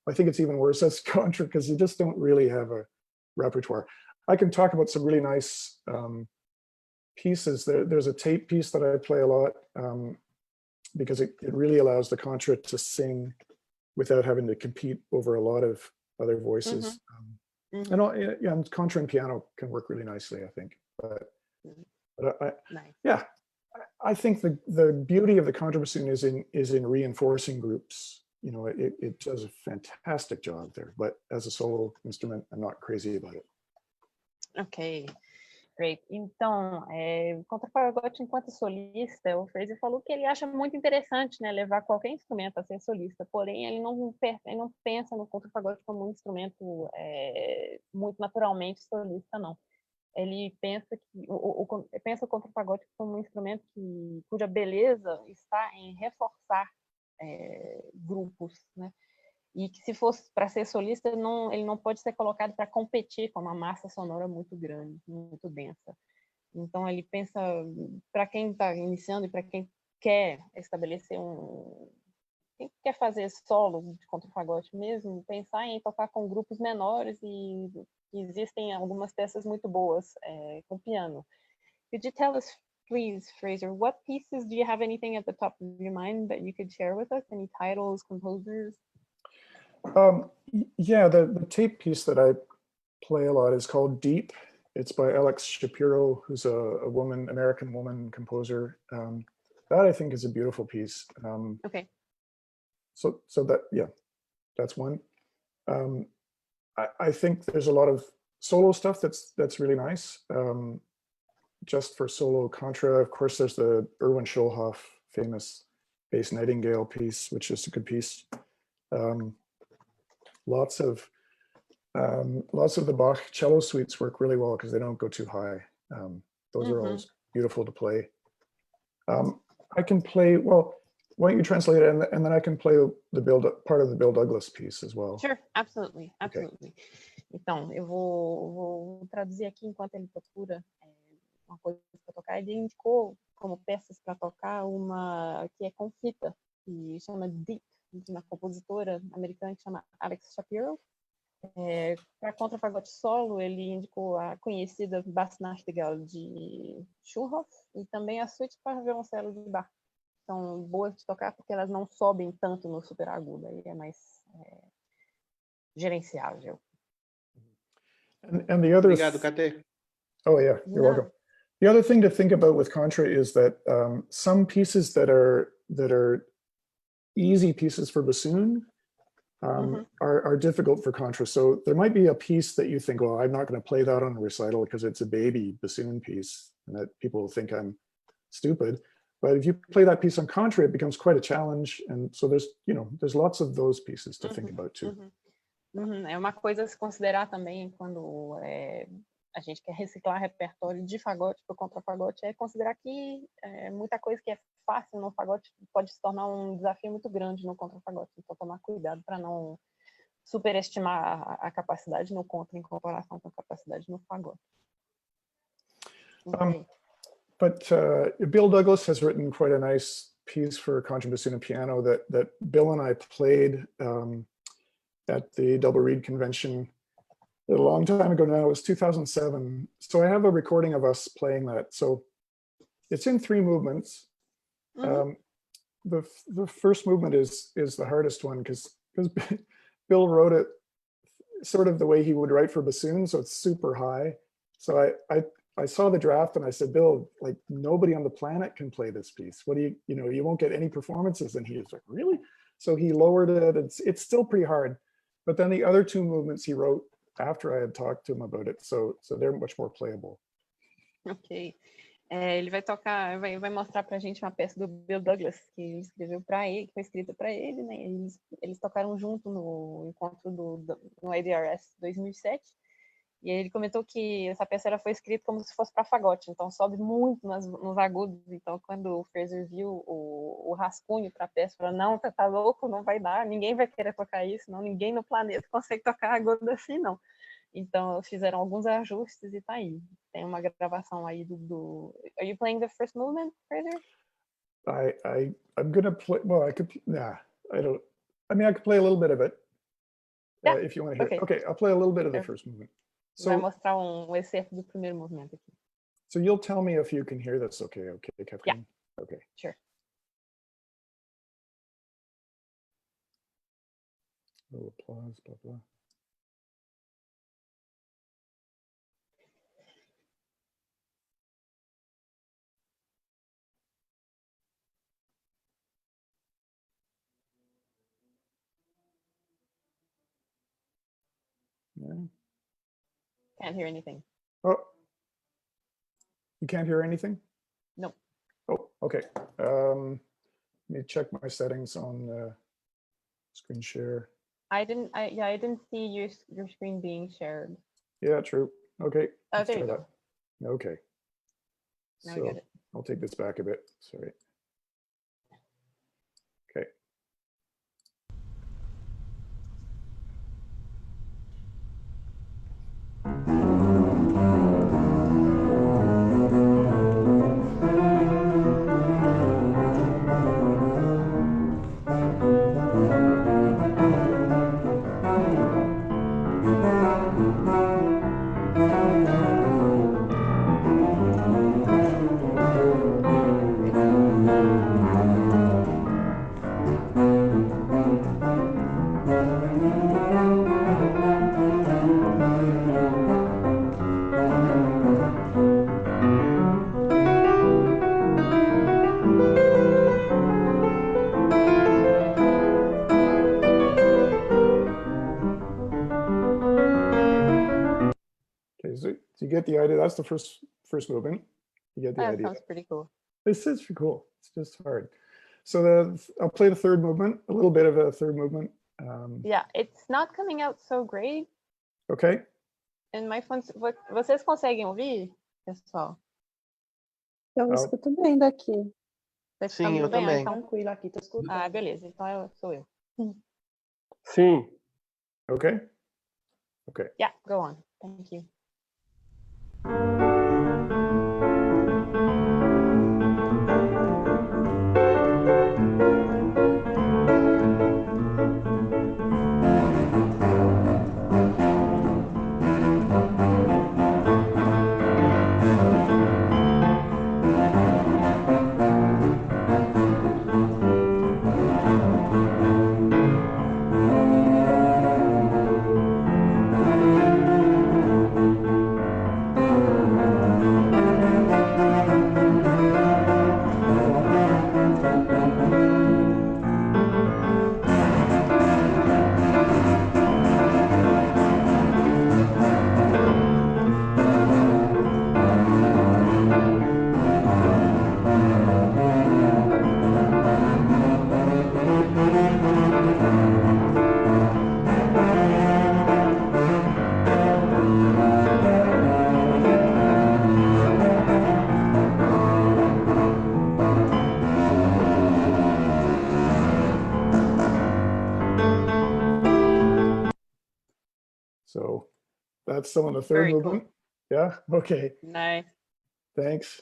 I think it's even worse as contra because you just don't really have a repertoire. I can talk about some really nice pieces. There's a tape piece that I play a lot because it really allows the contra to sing without having to compete over a lot of other voices. And contra and piano can work really nicely, I think. But Nice. I think the beauty of the contrabassoon is in reinforcing groups. You know, it does a fantastic job there. But as a solo instrument, I'm not crazy about it. Ok, great. Então, o contrafagote enquanto solista, o Fraser falou que ele acha muito interessante, né, levar qualquer instrumento a ser solista, porém ele não pensa no contrafagote como um instrumento muito naturalmente solista, não. Ele pensa pensa o contrafagote como um instrumento cuja beleza está em reforçar grupos, né? E que se fosse para ser solista, ele não pode ser colocado para competir com uma massa sonora muito grande, muito densa. Então ele pensa, para quem está iniciando e para quem quer estabelecer quem quer fazer solo de contrafagote mesmo, pensar em tocar com grupos menores e existem algumas peças muito boas com piano. Could you tell us, please, Fraser, what pieces, do you have anything at the top of your mind that you could share with us? Any titles, composers? Yeah, the tape piece that I play a lot is called Deep. It's by Alex Shapiro, who's a American woman composer. That I think is a beautiful piece. Okay. So that's one. I think there's a lot of solo stuff that's really nice. Just for solo contra, of course, there's the Erwin Schulhoff famous Bass Nightingale piece, which is a good piece. Lots of the Bach cello suites work really well because they don't go too high. Those are always beautiful to play. I can play, well, why don't you translate it and then I can play part of the Bill Douglas piece as well. Sure, absolutely. Okay. Então, eu vou traduzir aqui enquanto ele procura uma coisa para tocar. Ele indicou como peças para tocar uma que é com fita, que chama Deep, de uma compositora americana que chama Alex Shapiro. Para contrafagote solo, ele indicou a conhecida Bass Nachtigall de Schulhoff e também a suíte para violoncelo de Bach. São boas de tocar porque elas não sobem tanto no super agudo, aí é mais gerenciável. And the other... Obrigado, Kate. Oh yeah, you're welcome. The other thing to think about with contra is that some pieces that are easy pieces for bassoon are difficult for contra. So there might be a piece that you think, well, I'm not going to play that on a recital because it's a baby bassoon piece and that people think I'm stupid. But if you play that piece on contra, it becomes quite a challenge. And so there's lots of those pieces to think about too. É uma coisa a se considerar também quando a gente quer reciclar repertório de fagote para o contrafagote, é considerar que muita coisa que é fácil no fagote pode se tornar um desafio muito grande no contrafagote. Então, tomar cuidado para não superestimar a capacidade no contra em comparação com a capacidade no fagote. But Bill Douglas has written quite a nice piece for contrabassoon and piano that Bill and I played at the Double Reed Convention a long time ago now. It was 2007. So I have a recording of us playing that. So it's in 3 movements. The first movement is the hardest one because Bill wrote it sort of the way he would write for bassoon, so it's super high. So I saw the draft and I said, Bill, like nobody on the planet can play this piece. What do you won't get any performances. And he was like, really? So he lowered it. It's still pretty hard. But then the other 2 movements he wrote after I had talked to him about it. So they're much more playable. Ok. Ele vai tocar, vai mostrar pra gente uma peça do Bill Douglas, que ele escreveu para ele, que foi escrita para ele, né? Eles tocaram junto no encontro no ADRS 2007. E ele comentou que essa peça foi escrita como se fosse para fagote, então sobe muito nos agudos. Então, quando o Fraser viu o rascunho para a peça, falou: não, tá louco, não vai dar, ninguém vai querer tocar isso, não, ninguém no planeta consegue tocar agudo assim, não. Então, fizeram alguns ajustes e tá aí. Tem uma gravação aí do... Are you playing the first movement, Fraser? I'm gonna play. Well, I could. Nah, I don't. I mean, I could play a little bit of it. Yeah. If you want to hear. Okay, I'll play a little bit of the first movement. Vai mostrar excerto do primeiro movimento aqui. So you'll tell me if you can hear this. Okay, Catherine. Yeah. Okay. Sure. A little applause, blah blah. Yeah. Can't hear anything. Oh, you can't hear anything? No. Oh, okay. Let me check my settings on screen share. I didn't see your screen being shared. Yeah, true. Okay. Oh, there you go. That. Okay. Now So we get it. I'll take this back a bit. Sorry. Okay. So you get the idea. That's the first movement. You get the idea. That sounds pretty cool. This is cool. It's just hard. So I'll play the third movement, a little bit of a third movement. Yeah, it's not coming out so great. Okay. And my phones, vocês conseguem ouvir, pessoal? Eu escuto bem daqui. Sim, eu bem, também. então... Tranquilo aqui, tô escutando. Ah, beleza. Então sou eu. Sim. Okay. Okay. Yeah, go on. Thank you. So that's some of the third Very cool. movement. Yeah. Okay. Nice. Thanks.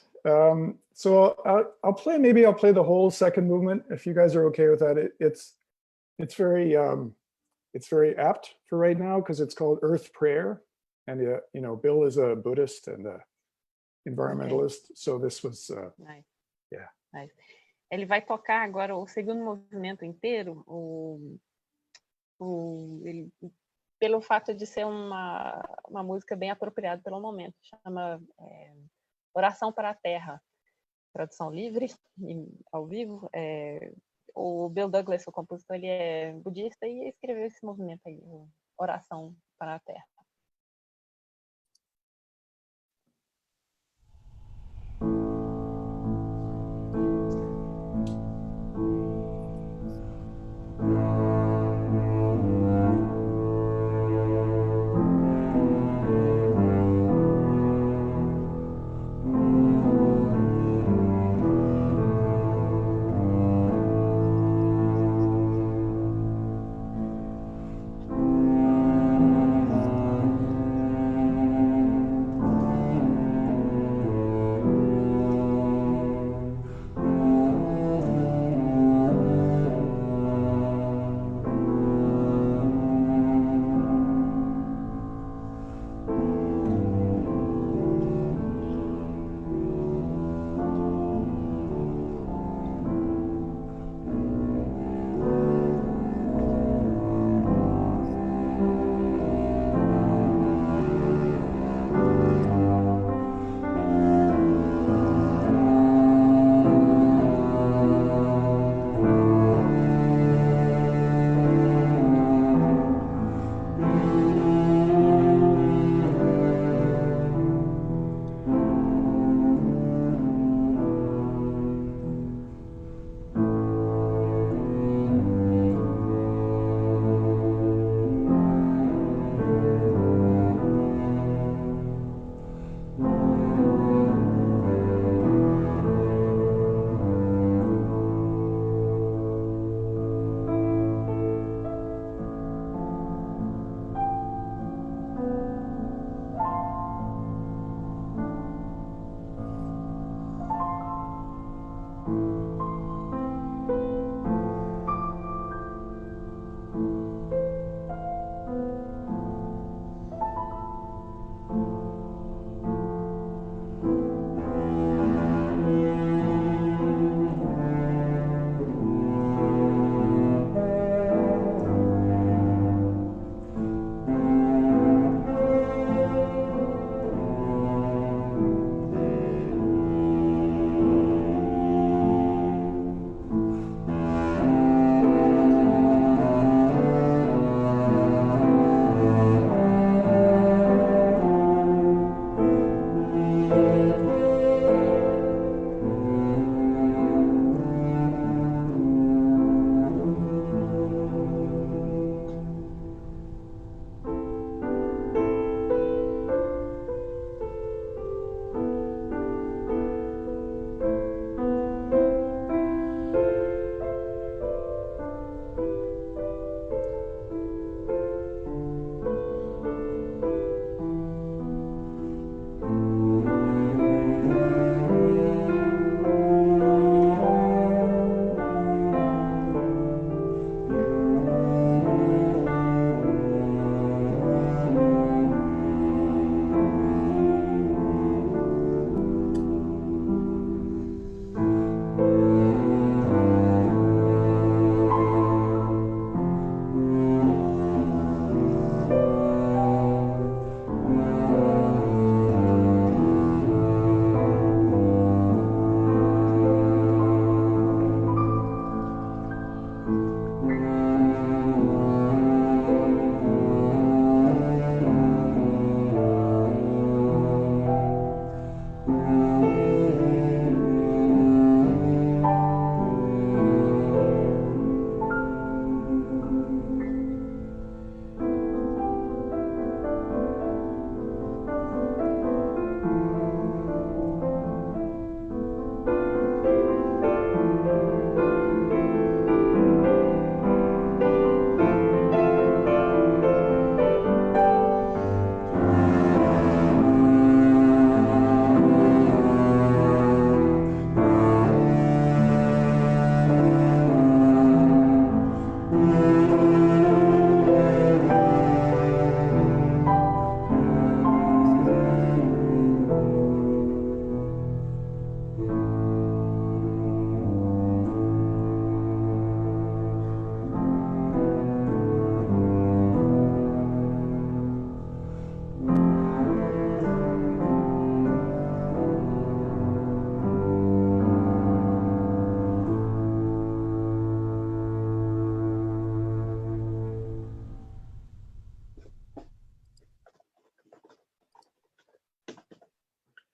So I'll play. Maybe I'll play the whole second movement if you guys are okay with that. It's very apt for right now because it's called Earth Prayer, and you know, Bill is a Buddhist and a environmentalist. So this was Nice. yeah. Nice. Ele vai tocar agora o segundo movimento inteiro, ele, pelo fato de ser uma música bem apropriada pelo momento. Chama Oração para a Terra, tradução livre, ao vivo. O Bill Douglas, o compositor, ele é budista e escreveu esse movimento aí, Oração para a Terra.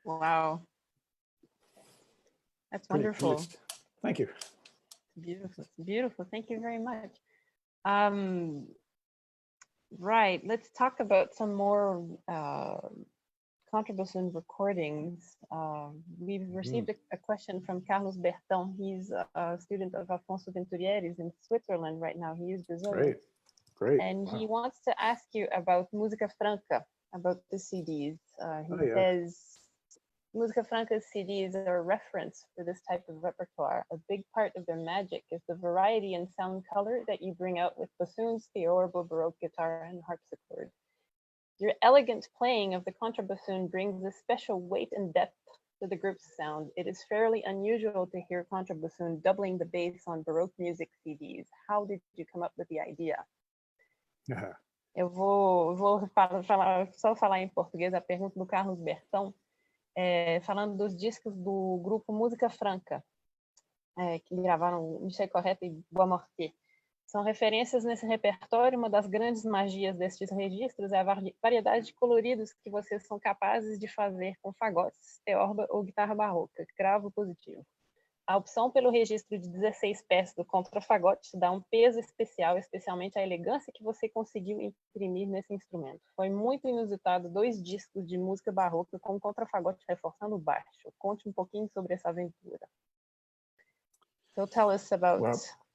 Wow. That's Pretty wonderful. pleased. Thank you. Beautiful, beautiful. Thank you very much. Right, let's talk about some more contrabassoon recordings. We've received a question from Carlos Berton. He's a student of Afonso Venturieres in Switzerland right now. He is Brazilian. Great. And Wow. he wants to ask you about Musica Franca, about the CDs. He says, Musica Franca's CDs are a reference for this type of repertoire. A big part of their magic is the variety and sound color that you bring out with bassoons, theorbo, baroque guitar, and harpsichord. Your elegant playing of the contrabassoon brings a special weight and depth to the group's sound. It is fairly unusual to hear contrabassoon doubling the bass on baroque music CDs. How did you come up with the idea? Eu vou só falar em português a pergunta do Carlos Bertão. Falando dos discos do grupo Musica Franca, que gravaram Michel Correta e Bois Mortier. São referências nesse repertório. Uma das grandes magias destes registros é a variedade de coloridos que vocês são capazes de fazer com fagotes, teorba ou guitarra barroca, cravo positivo. A opção pelo registro de 16 pés do contrafagote dá um peso especial, especialmente a elegância que você conseguiu imprimir nesse instrumento. Foi muito inusitado 2 discos de música barroca com contrafagote reforçando o baixo. Conte um pouquinho sobre essa aventura. So tell us about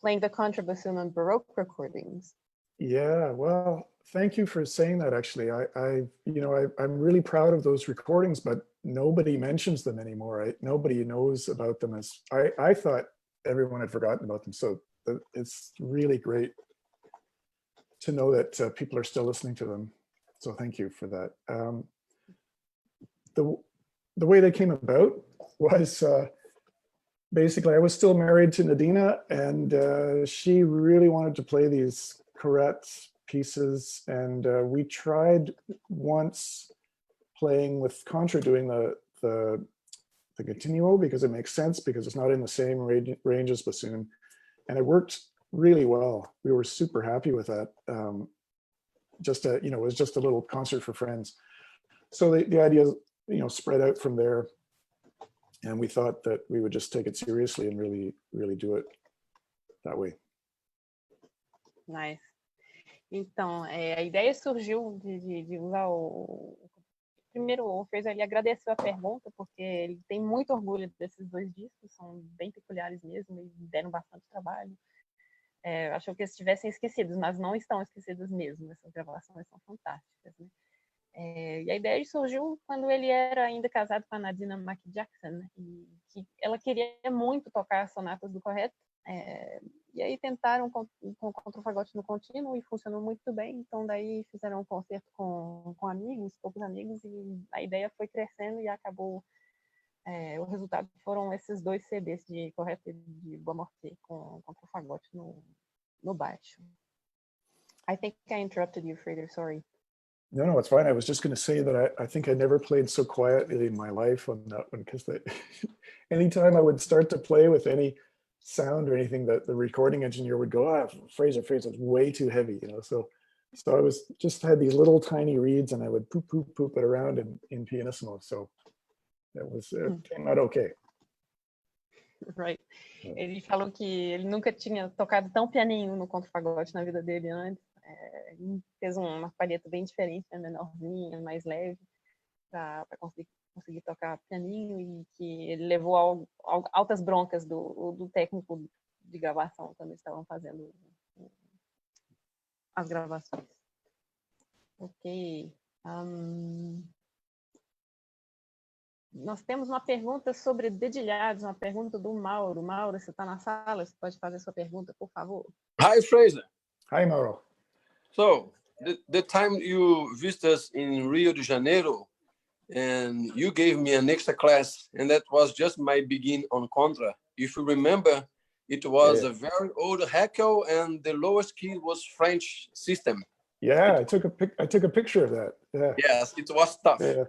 playing the contrabassoon on Baroque recordings. Yeah, well, thank you for saying that. Actually, I'm really proud of those recordings, but nobody mentions them anymore. Nobody knows about them. As I thought everyone had forgotten about them. So it's really great to know that people are still listening to them. So thank you for that. The way they came about was basically I was still married to Nadina, and she really wanted to play these Corrette pieces, and we tried once playing with contra, doing the continuo, because it makes sense, because it's not in the same range as bassoon, and it worked really well. We were super happy with that. It was just a little concert for friends. So the idea, spread out from there, and we thought that we would just take it seriously and really do it that way. Nice. Então, a ideia surgiu de usar Primeiro, o Fraser, ele agradeceu a pergunta, porque ele tem muito orgulho desses 2 discos, são bem peculiares mesmo, e deram bastante trabalho. Achou que eles estivessem esquecidos, mas não estão esquecidos mesmo, essas gravações são fantásticas, né? E a ideia surgiu quando ele era ainda casado com a Nadina Jackson, e que ela queria muito tocar as sonatas do Corrette, e aí tentaram com contrafagote no contínuo e funcionou muito bem, então daí fizeram um concerto com amigos, poucos amigos, e a ideia foi crescendo e acabou, o resultado foram esses 2 CDs de Corrette e de Bois Mortier com contrafagote no baixo. I think I interrupted you, Fraser, sorry. No, it's fine. I was just going to say that I think I never played so quietly in my life on that one, because anytime I would start to play with any sound or anything, that the recording engineer would go, Fraser, it's way too heavy, So I was just had these little tiny reeds, and I would poop it around in pianissimo. So it came out okay. Right. Ele falou que ele nunca tinha tocado tão pianinho no contrafagote na vida dele antes. Ele fez uma palheta bem diferente, menorzinha, mais leve, para conseguir tocar pianinho, e que ele levou altas broncas do técnico de gravação quando estavam fazendo as gravações. Ok. Nós temos uma pergunta sobre dedilhados, uma pergunta do Mauro. Mauro, você está na sala? Você pode fazer sua pergunta, por favor? Hi, Fraser. Hi, Mauro. So, the time you visited us in Rio de Janeiro, and you gave me an extra class, and that was just my begin on contra. If you remember, it was a very old Heckel, and the lowest key was French system. Yeah, I took a picture of that. Yeah. Yes, it was tough. Yeah.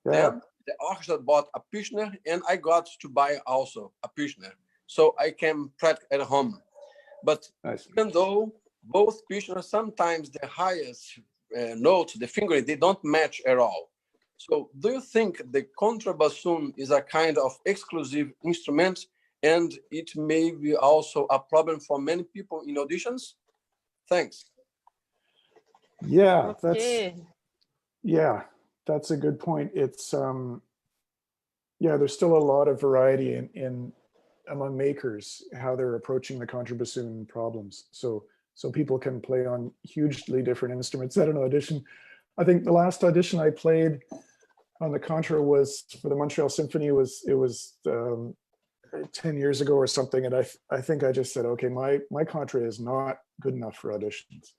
Then the orchestra bought a Pichner, and I got to buy also a Pichner, so I can practice at home. But even though both Pichners, sometimes the highest notes, the fingering, they don't match at all. So do you think the contrabassoon is a kind of exclusive instrument and it may be also a problem for many people in auditions? Thanks. Yeah, Okay. that's a good point. It's yeah, there's still a lot of variety in among makers how they're approaching the contrabassoon problems. So people can play on hugely different instruments at an audition. I think the last audition I played on the contra was for the Montreal Symphony. It was 10 years ago or something, and I think I just said, okay, my contra is not good enough for auditions.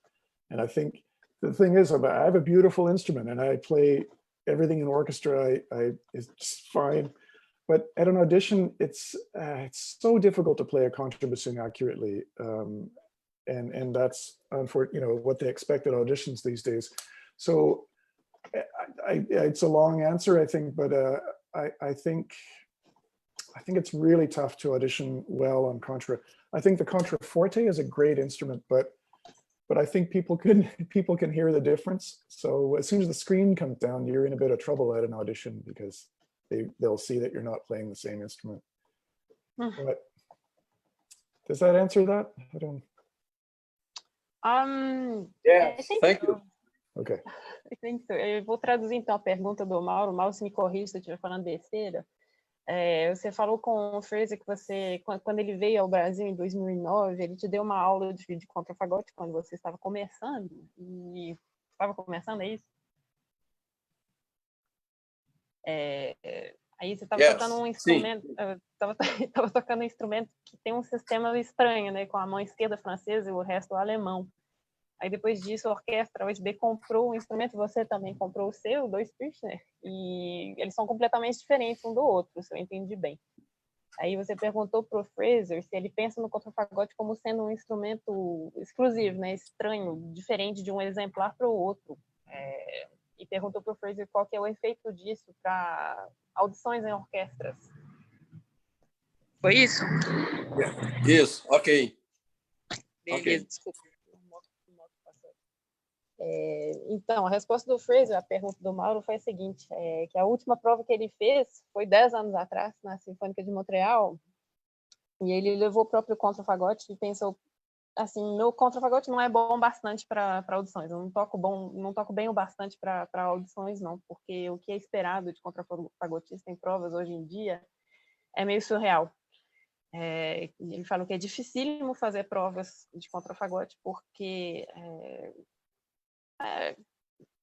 And I think the thing is, I have a beautiful instrument and I play everything in orchestra. It's just fine, but at an audition, it's so difficult to play a contrabassoon accurately, and that's unfortunately, what they expect at auditions these days. So it's a long answer, I think, but I think it's really tough to audition well on contra. I think the contraforte is a great instrument, but I think people can hear the difference. So as soon as the screen comes down, you're in a bit of trouble at an audition because they'll see that you're not playing the same instrument. But does that answer that? I don't. Yeah, thank you. Okay. Eu vou traduzir então a pergunta do Mauro. Mauro, se me corrija se eu estiver falando besteira. Você falou com o Fraser que você, quando ele veio ao Brasil em 2009, ele te deu uma aula de contrafagote quando você estava começando. E estava começando, é isso? Aí você estava tocando um instrumento, estava tocando um instrumento que tem um sistema estranho, né? Com a mão esquerda francesa e o resto alemão. Aí depois disso a orquestra USB comprou um instrumento, você também comprou o seu, dois Kirchner, e eles são completamente diferentes um do outro, se eu entendi bem. Aí você perguntou para o Fraser se ele pensa no contrafagote como sendo um instrumento exclusivo, né, estranho, diferente de um exemplar para o outro. E perguntou para o Fraser qual que é o efeito disso para audições em orquestras. Foi isso? Isso, ok. Beleza, desculpa. Então, a resposta do Fraser à pergunta do Mauro foi a seguinte, que a última prova que ele fez foi 10 anos atrás, na Sinfônica de Montréal, e ele levou o próprio contrafagote e pensou, assim, meu contrafagote não é bom bastante para audições, eu não toco bem o bastante para audições, não, porque o que é esperado de contrafagotista em provas hoje em dia é meio surreal. Ele falou que é dificílimo fazer provas de contrafagote, porque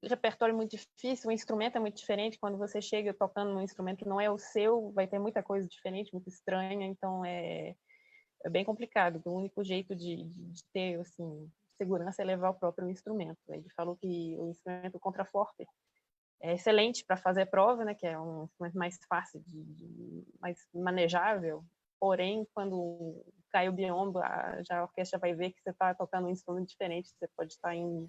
o repertório é muito difícil, o instrumento é muito diferente. Quando você chega tocando um instrumento que não é o seu, vai ter muita coisa diferente, muito estranha, então é bem complicado. O único jeito de ter assim, segurança é levar o próprio instrumento. Ele falou que o instrumento contraforte é excelente para fazer prova, né, que é um instrumento mais fácil, mais manejável, porém, quando cai o biombo, já a orquestra vai ver que você está tocando um instrumento diferente, você pode estar em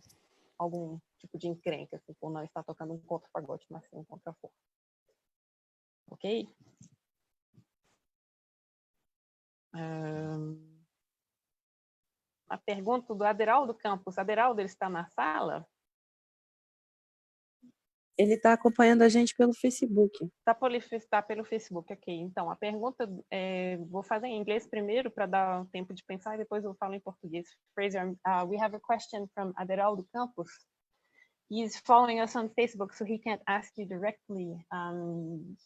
algum tipo de encrenca, assim, por não estar tocando um contrafagote, mas sim um contraforte. Ok? A pergunta do Aderaldo Campos. Aderaldo, ele está na sala? Ele está acompanhando a gente pelo Facebook. Está pelo Facebook, ok. Então, a pergunta, vou fazer em inglês primeiro para dar tempo de pensar e depois eu falo em português. Fraser, we have a question from Aderaldo Campos. He's following us on Facebook, so he can't ask you directly.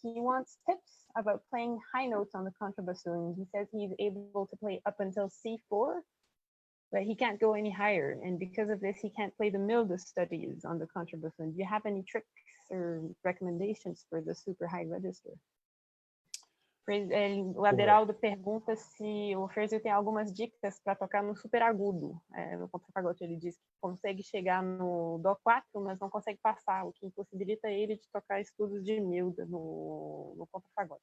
He wants tips about playing high notes on the contrabassoon. He says he's able to play up until C4, but he can't go any higher. And because of this, he can't play the milde studies on the contrabassoon. Do you have any tricks or recommendations for the super high register? O Aderaldo pergunta se o Fraser tem algumas dicas para tocar no super agudo. No contrafagote ele diz que consegue chegar no Dó 4, mas não consegue passar, o que impossibilita ele de tocar estudos de milda no contrafagote.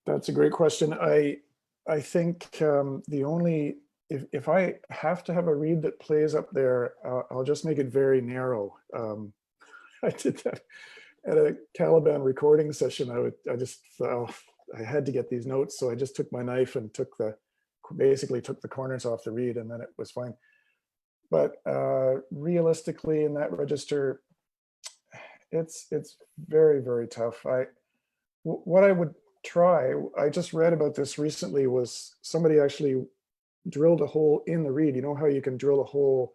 That's a great question. I think the only, if I have to have a reed that plays up there, I'll just make it very narrow. I did that at a Caliban recording session. I just thought, I had to get these notes, so I just took my knife and basically took the corners off the reed, and then it was fine. But realistically, in that register, it's very, very tough. What I would try, I just read about this recently, was somebody actually drilled a hole in the reed. You know how you can drill a hole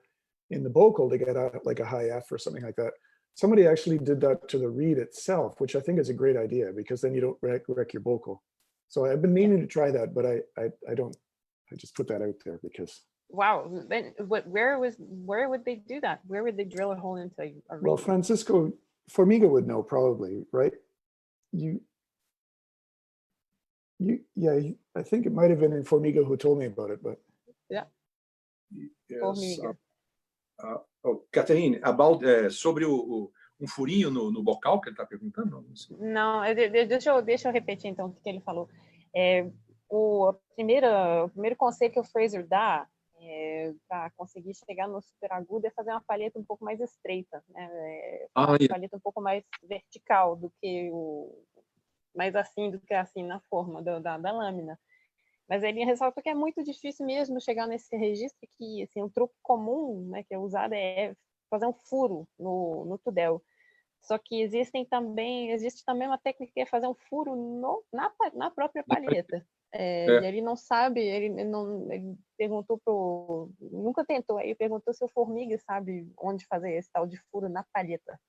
in the vocal to get out like a high F or something like that? Somebody actually did that to the reed itself, which I think is a great idea, because then you don't wreck your vocal. So I've been meaning to try that, but I don't. I just put that out there because. Wow. Then where would they do that? Where would they drill a hole into a reed? Well, Francisco Formiga would know probably, right? Yeah, I think it might have been in Formiga who told me about it, but. Yeah. Yes. Formiga. Catherine, about sobre furinho no bocal que ele está perguntando? Não, deixa eu repetir então o que ele falou. O primeiro conselho que o Fraser dá para conseguir chegar no super agudo é fazer uma palheta um pouco mais estreita, né? Uma palheta um pouco mais vertical do que mais assim do que assim na forma da lâmina. Mas ele ressalta que é muito difícil mesmo chegar nesse registro, que assim, um truque comum, né, que é usado é fazer um furo no tudel. Só que existe também uma técnica que é fazer um furo na própria palheta. E ele não sabe, ele perguntou nunca tentou, aí perguntou se o Formiga sabe onde fazer esse tal de furo na palheta.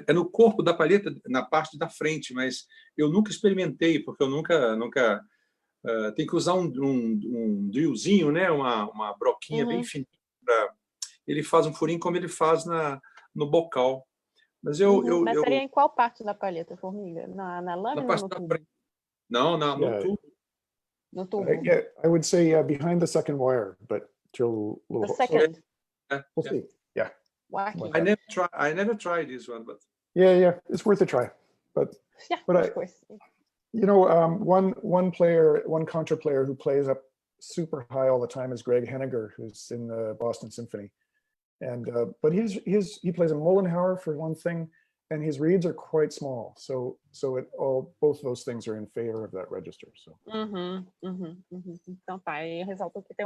É no corpo da palheta, na parte da frente, mas eu nunca experimentei, porque eu nunca tem que usar um drillzinho, né? Uma broquinha bem fininha. Ele faz um furinho como ele faz no bocal. Mas Mas seria em qual parte da palheta, Formiga? Na lâmina ou no tubo? Não, no tubo. No tubo. Yeah, I would say behind the second wire, but drill a little. The second. We'll see. Yeah. Wacky. I never tried this one, but Yeah, it's worth a try. But of course. You know, one contra player who plays up super high all the time is Greg Henniger, who's in the Boston Symphony, and but he plays a Mollenhauer for one thing, and his reeds are quite small. So both of those things are in favor of that register. So. Então tá, e ressaltou que tem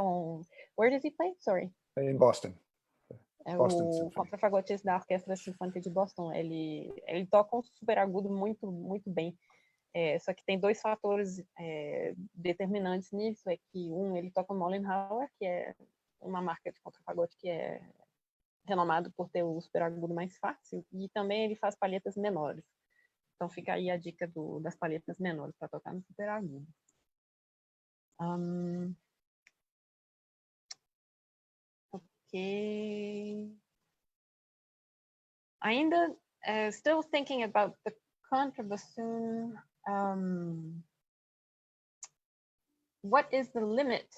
Where does he play? Sorry. In Boston. O contrafagotista da Orquestra Sinfônica de Boston. Ele toca um super agudo muito, muito bem. Só que tem dois fatores determinantes nisso, é que ele toca Mollenhauer, que é uma marca de contrafagote que é renomado por ter o super agudo mais fácil, e também ele faz palhetas menores. Então fica aí a dica das palhetas menores para tocar no super agudo. Okay. Ainda still thinking about the contrabassoon. What is the limit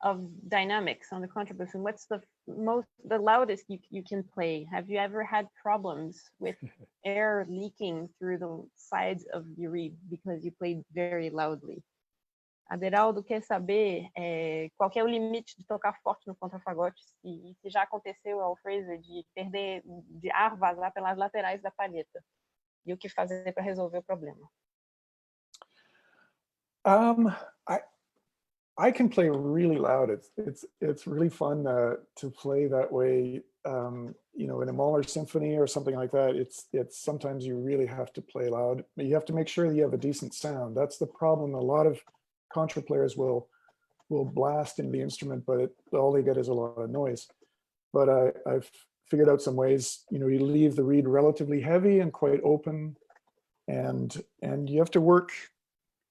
of dynamics on the contrabassoon? What's the loudest you can play? Have you ever had problems with air leaking through the sides of your reed because you played very loudly? Aderaldo quer saber qual que é o limite de tocar forte no contrafagote, se já aconteceu ao Fraser de ar vazar pelas laterais da palheta, e o que fazer para resolver o problema. I can play really loud. It's really fun to play that way. You know, in a Mahler symphony or something like that, it's sometimes you really have to play loud. But you have to make sure that you have a decent sound. That's the problem. A lot of contra players will blast into the instrument, but all they get is a lot of noise. But I've figured out some ways. You know, you leave the reed relatively heavy and quite open, and you have to work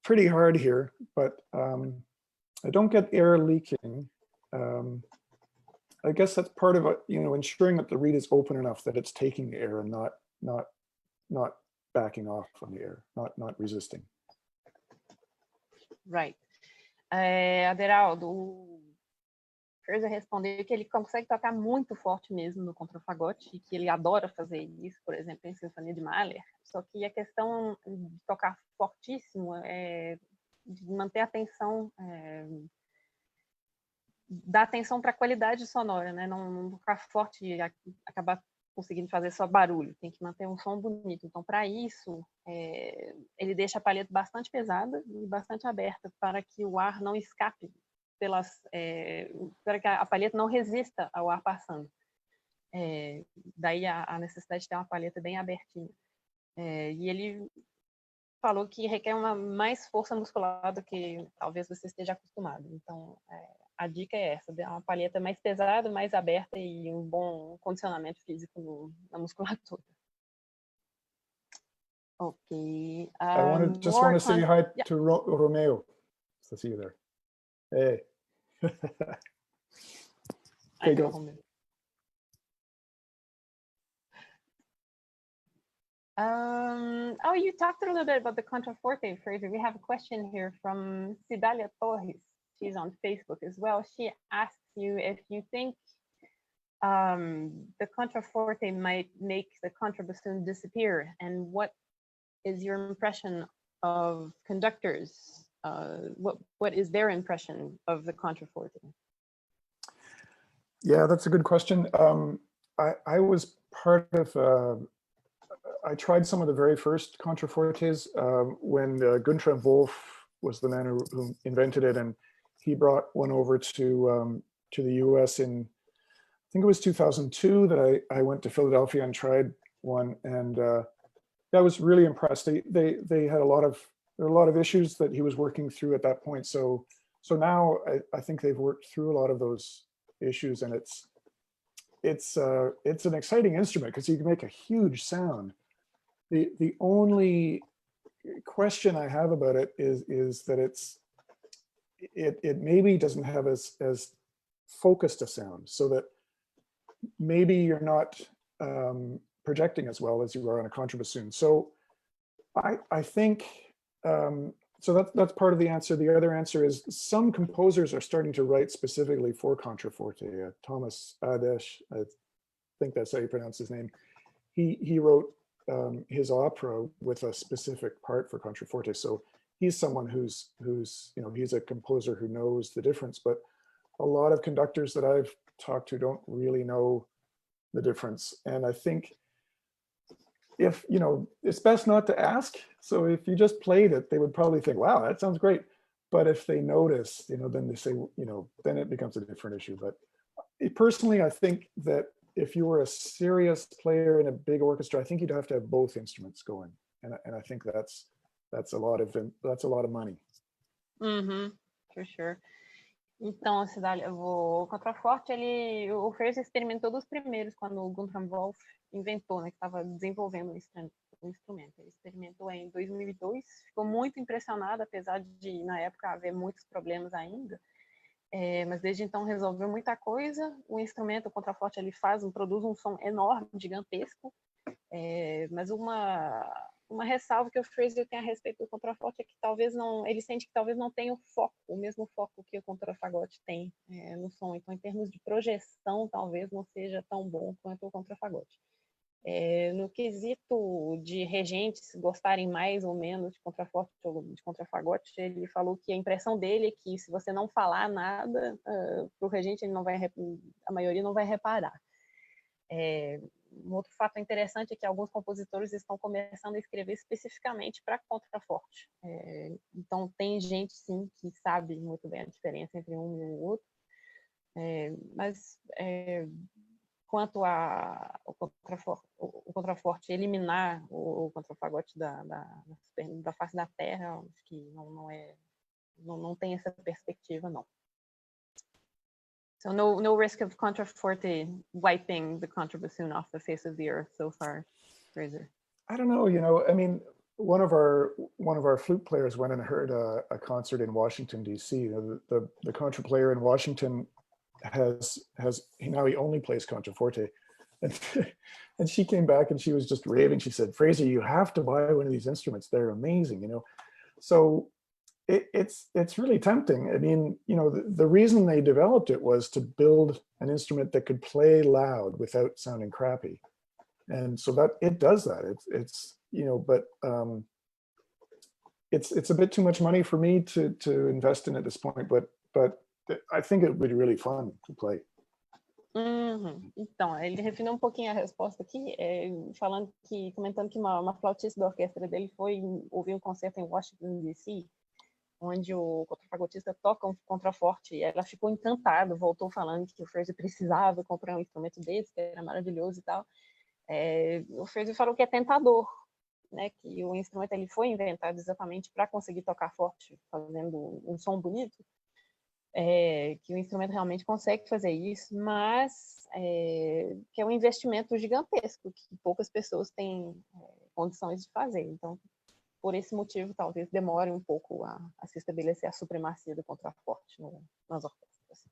pretty hard here. But I don't get air leaking. I guess that's part of it, you know, ensuring that the reed is open enough that it's taking the air and not backing off from the air, not resisting. Right. Aderaldo, o Fraser respondeu que ele consegue tocar muito forte mesmo no contrafagote e que ele adora fazer isso, por exemplo, em Sinfonia de Mahler. Só que a questão de tocar fortíssimo é de manter a atenção, dar atenção para a qualidade sonora, né? Não tocar forte e acabar conseguindo fazer só barulho, tem que manter um som bonito. Então, para isso, ele deixa a palheta bastante pesada e bastante aberta para que o ar não escape para que a palheta não resista ao ar passando. Daí a necessidade de ter uma palheta bem abertinha. E ele falou que requer mais força muscular do que talvez você esteja acostumado. Então, a dica é essa, uma palheta mais pesada, mais aberta e um bom condicionamento físico na musculatura. Ok. I just want to say hi to Romeo. So see you there. Hey. Okay, go. Romeo. You talked a little bit about the contraforte, Fraser. We have a question here from Cidalia Torres. She's on Facebook as well. She asks you if you think the contraforte might make the contrabassoon disappear, and what is your impression of conductors? What is their impression of the contraforte? Yeah, that's a good question. I was part of, I tried some of the very first contrafortes when Guntram Wolff was the man who invented it, and he brought one over to the US in, I think it was 2002 that I went to Philadelphia and tried one, and I was really impressed. They had there were a lot of issues that he was working through at that point. So now I think they've worked through a lot of those issues, and it's an exciting instrument because you can make a huge sound. The only question I have about it is that it maybe doesn't have as focused a sound, so that maybe you're not projecting as well as you are on a contrabassoon. So I think, so that's part of the answer. The other answer is some composers are starting to write specifically for contraforte. Thomas Adesh, I think that's how you pronounce his name. He wrote his opera with a specific part for contraforte. So he's someone who's he's a composer who knows the difference, but a lot of conductors that I've talked to don't really know the difference. And I think if, it's best not to ask. So if you just played it, they would probably think, wow, that sounds great. But if they notice, then they say, then it becomes a different issue. But personally, I think that if you were a serious player in a big orchestra, I think you'd have to have both instruments going. And I think that's a lot of money. For sure. Então, Cidália, o contraforte, o Fraser experimentou dos primeiros quando o Guntram Wolff inventou, né, que estava desenvolvendo o instrumento. Ele experimentou em 2002, ficou muito impressionado, apesar de, na época, haver muitos problemas ainda. Mas desde então resolveu muita coisa. O instrumento, o contraforte, ele produz um som enorme, gigantesco. Mas uma ressalva que o Fraser tem a respeito do contraforte é que talvez não, ele sente que talvez não tenha o mesmo foco que o contrafagote tem no som. Então, em termos de projeção, talvez não seja tão bom quanto o contrafagote. No quesito de regentes gostarem mais ou menos de contraforte ou de contrafagote, ele falou que a impressão dele é que se você não falar nada para o regente, a maioria não vai reparar. Um outro fato interessante é que alguns compositores estão começando a escrever especificamente para contraforte. Então, tem gente, sim, que sabe muito bem a diferença entre um e o outro. Mas quanto o contraforte eliminar o contrafagote da face da terra, acho que não tem essa perspectiva, não. So no risk of contraforte wiping the contrabassoon off the face of the earth so far, Fraser? I don't know, I mean, one of our flute players went and heard a concert in Washington, D.C. The contra player in Washington now he only plays contraforte. And she came back and she was just raving. She said, Fraser, you have to buy one of these instruments. They're amazing, So it's really tempting. I mean, the reason they developed it was to build an instrument that could play loud without sounding crappy. And so that it does that. But it's a bit too much money for me to invest in at this point, but I think it would be really fun to play. Então, ele refinou um pouquinho a resposta aqui, comentando que uma flautista da orquestra dele foi ouvir um concerto em Washington, D.C., onde o contrafagotista toca um contraforte, e ela ficou encantada, voltou falando que o Fraser precisava comprar um instrumento desse, que era maravilhoso e tal. O Fraser falou que é tentador, né, que o instrumento ele foi inventado exatamente para conseguir tocar forte, fazendo um som bonito, que o instrumento realmente consegue fazer isso, mas que é um investimento gigantesco, que poucas pessoas têm condições de fazer. Então, por esse motivo, talvez demore um pouco a se estabelecer a supremacia do contraforte nas orquestras.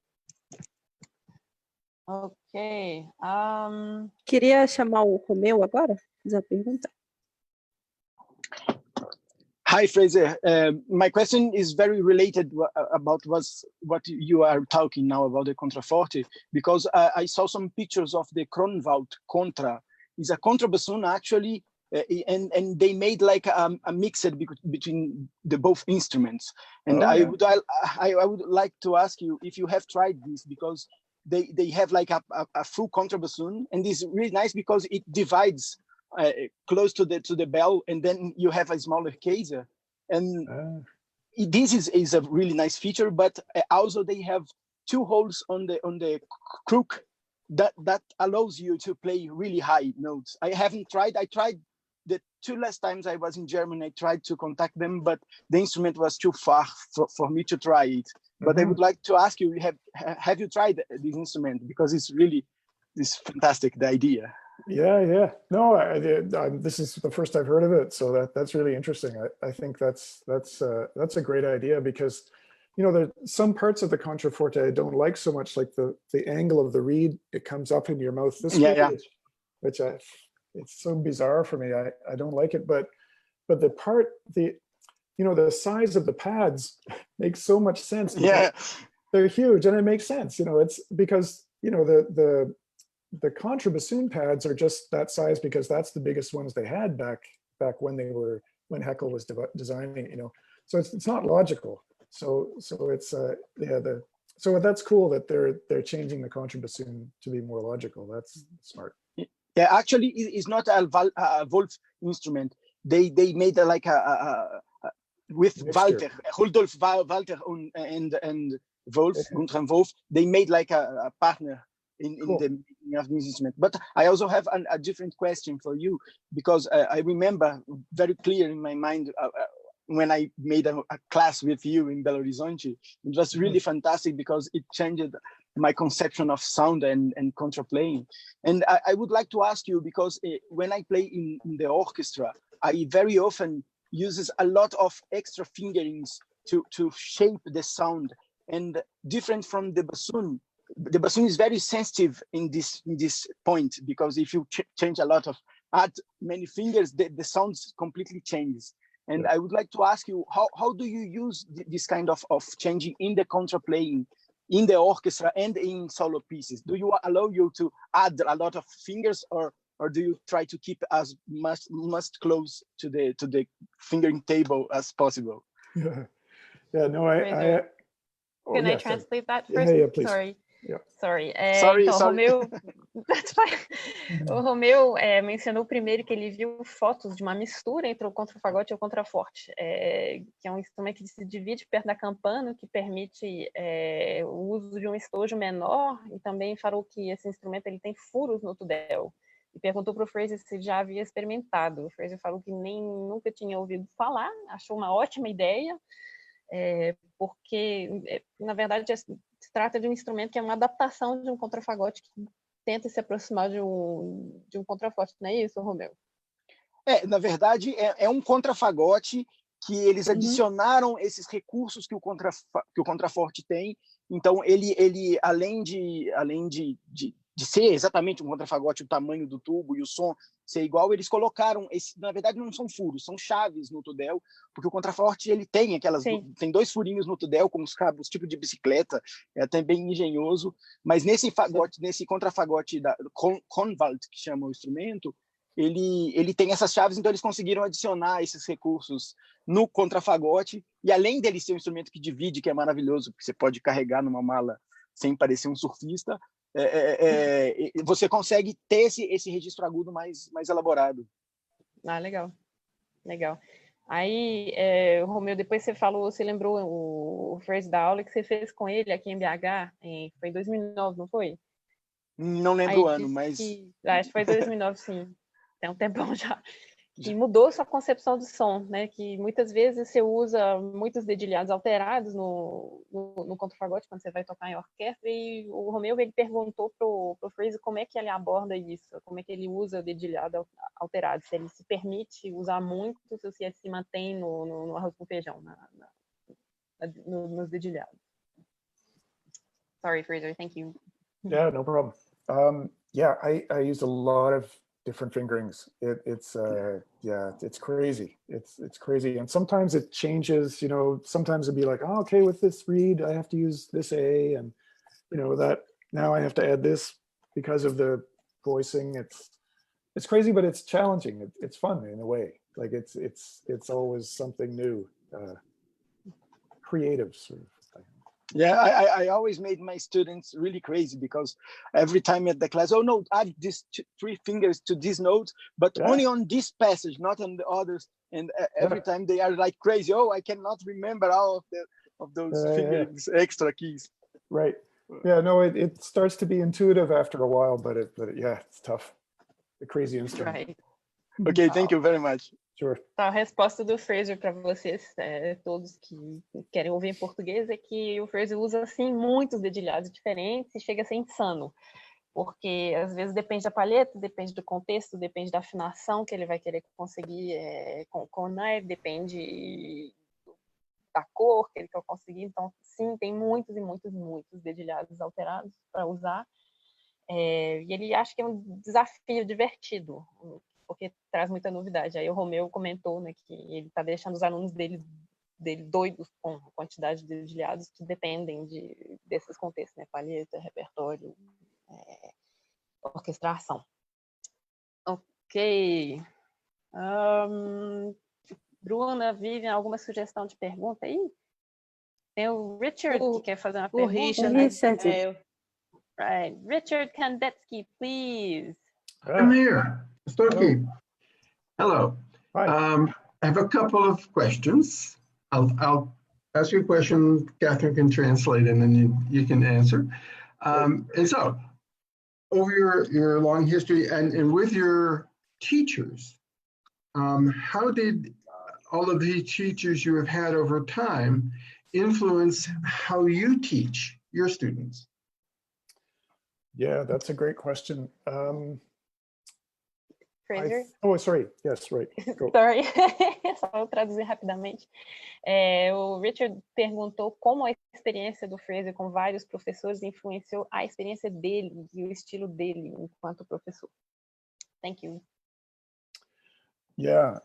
Ok. Queria chamar o Romeu agora? Fazer a pergunta. Hi, Fraser. My question is very related about what you are talking now about the contraforte, because I saw some pictures of the Kronwald Contra. It's a contrabassoon actually, and they made like a mixed between the both instruments. And I would like to ask you if you have tried this, because they have like a full contrabassoon, and it's really nice because it divides close to the bell, and then you have a smaller case, and this is a really nice feature. But also they have two holes on the crook that allows you to play really high notes. I haven't tried. I tried the two last times I was in Germany. I tried to contact them, but the instrument was too far for me to try it. But I would like to ask you: have you tried this instrument? Because it's fantastic, the idea. Yeah. No, I did. This is the first I've heard of it, so that's really interesting. I think that's a great idea, because there's some parts of the contraforte I don't like so much, like the angle of the reed. It comes up in your mouth this way, which it's so bizarre for me. I don't like it, but the size of the pads makes so much sense. Yeah, they're huge, and it makes sense. It's because the contrabassoon pads are just that size because that's the biggest ones they had back when when Heckel was designing. So it's not logical. So it's so that's cool that they're changing the contrabassoon to be more logical. That's smart. Yeah, actually, it's not a Wolf instrument. They made like a with Walter, Rudolf Walter and Wolf, Guntram Wolf. They made like a partner in the making of this instrument. But I also have a different question for you, because I remember very clear in my mind when I made a class with you in Belo Horizonte. It was really fantastic because it changed my conception of sound and contraplaying. And I would like to ask you, because when I play in the orchestra, I very often uses a lot of extra fingerings to shape the sound, and different from the bassoon. The bassoon is very sensitive in this point, because if you add many fingers, the sound completely changes. And I would like to ask you, how do you use this kind of changing in the contraplaying, in the orchestra and in solo pieces? Do you allow you to add a lot of fingers, or do you try to keep as much close to the fingering table as possible? Yeah, no, Can I translate that first? Yeah, please. Sorry. Yeah. Sorry. Sorry. Então, o Romeu mencionou primeiro que ele viu fotos de uma mistura entre o contrafagote e o contraforte, que é um instrumento que se divide perto da campana, que permite o uso de um estojo menor, e também falou que esse instrumento ele tem furos no tudel. E perguntou para o Fraser se já havia experimentado. O Fraser falou que nunca tinha ouvido falar, achou uma ótima ideia, porque, na verdade, se trata de um instrumento que é uma adaptação de um contrafagote que tenta se aproximar de um contraforte, não é isso, Romeu? Na verdade, é um contrafagote que eles adicionaram esses recursos que o contraforte tem. Então, ele além de ser exatamente um contrafagote, o tamanho do tubo e o som ser igual, eles colocaram, na verdade não são furos, são chaves no tudel, porque o contraforte ele tem tem 2 furinhos no tudel com os cabos tipo de bicicleta, é até bem engenhoso, mas nesse contrafagote da Kronwald, que chama o instrumento, ele tem essas chaves, então eles conseguiram adicionar esses recursos no contrafagote, e além dele ser um instrumento que divide, que é maravilhoso, porque você pode carregar numa mala sem parecer um surfista, você consegue ter esse registro agudo mais elaborado. Legal. Aí, Romeu, depois você falou, você lembrou o Fraser da aula que você fez com ele aqui em BH, foi em 2009, não foi? Não lembro Aí o ano, disse mas... acho que foi 2009, sim. Tem um tempão já. Que mudou sua concepção do som, né? Que muitas vezes você usa muitos dedilhados alterados no contrafagote, quando você vai tocar em orquestra, e o Romeu, ele perguntou pro Fraser como é que ele aborda isso, como é que ele usa o dedilhado alterado, se ele se permite usar muito, se ele se mantém no arroz com feijão, nos dedilhados. Sorry, Fraser, thank you. Yeah, no problem. Yeah, I used a lot of different fingerings. Yeah, it's crazy. It's crazy, and sometimes it changes. You know, sometimes it'd be like, oh, okay, with this reed, I have to use this A, and you know that now I have to add this because of the voicing. It's crazy, but it's challenging. It's fun in a way. Like it's always something new, creative sort of thing. Yeah, I always made my students really crazy because every time at the class, oh no, add these 3 fingers to this note, but only on this passage, not on the others. And every time they are like crazy. Oh, I cannot remember all of those fingers, extra keys. Right. Yeah. No, it starts to be intuitive after a while, but yeah, it's tough. The crazy instrument. Right. Okay, thank you very much. Sure. A resposta do Fraser para vocês, todos que querem ouvir em português, é que o Fraser usa, assim, muitos dedilhados diferentes e chega a ser insano, porque às vezes depende da palheta, depende do contexto, depende da afinação que ele vai querer conseguir com o knife, depende da cor que ele quer conseguir. Então, sim, tem muitos e muitos dedilhados alterados para usar, e ele acha que é um desafio divertido, porque traz muita novidade. Aí o Romeu comentou, né, que ele está deixando os alunos dele doidos com a quantidade de dedilhados que dependem desses contextos, né, palheta, repertório, orquestração. Ok. Bruna, Vivian, alguma sugestão de pergunta aí? Tem o Richard que quer fazer uma pergunta. Richard. Right. Richard Kandetsky, please. I'm here. Estou aqui. Hello. Hi. I have a couple of questions. I'll ask you a question, Catherine can translate, and then you can answer. And so, over your long history and with your teachers, how did all of the teachers you have had over time influence how you teach your students? Yeah, that's a great question. Fraser? Sorry. Yes, right. Go. Sorry. Só vou traduzir rapidamente. O Richard perguntou como a experiência do Fraser com vários professores influenciou a experiência dele e o estilo dele enquanto professor. Thank you. Yeah,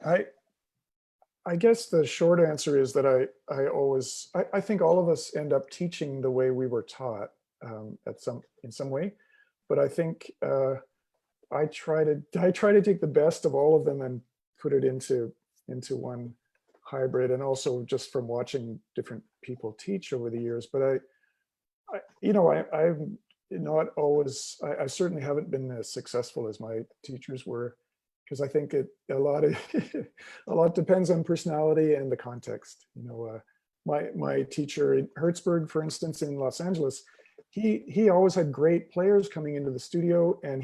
I guess the short answer is that I think all of us end up teaching the way we were taught in some way, but I think I try to take the best of all of them and put it into one hybrid, and also just from watching different people teach over the years. But I'm not always. I certainly haven't been as successful as my teachers were, because I think a lot depends on personality and the context. You know, my teacher in Hertzberg, for instance, in Los Angeles, he always had great players coming into the studio, and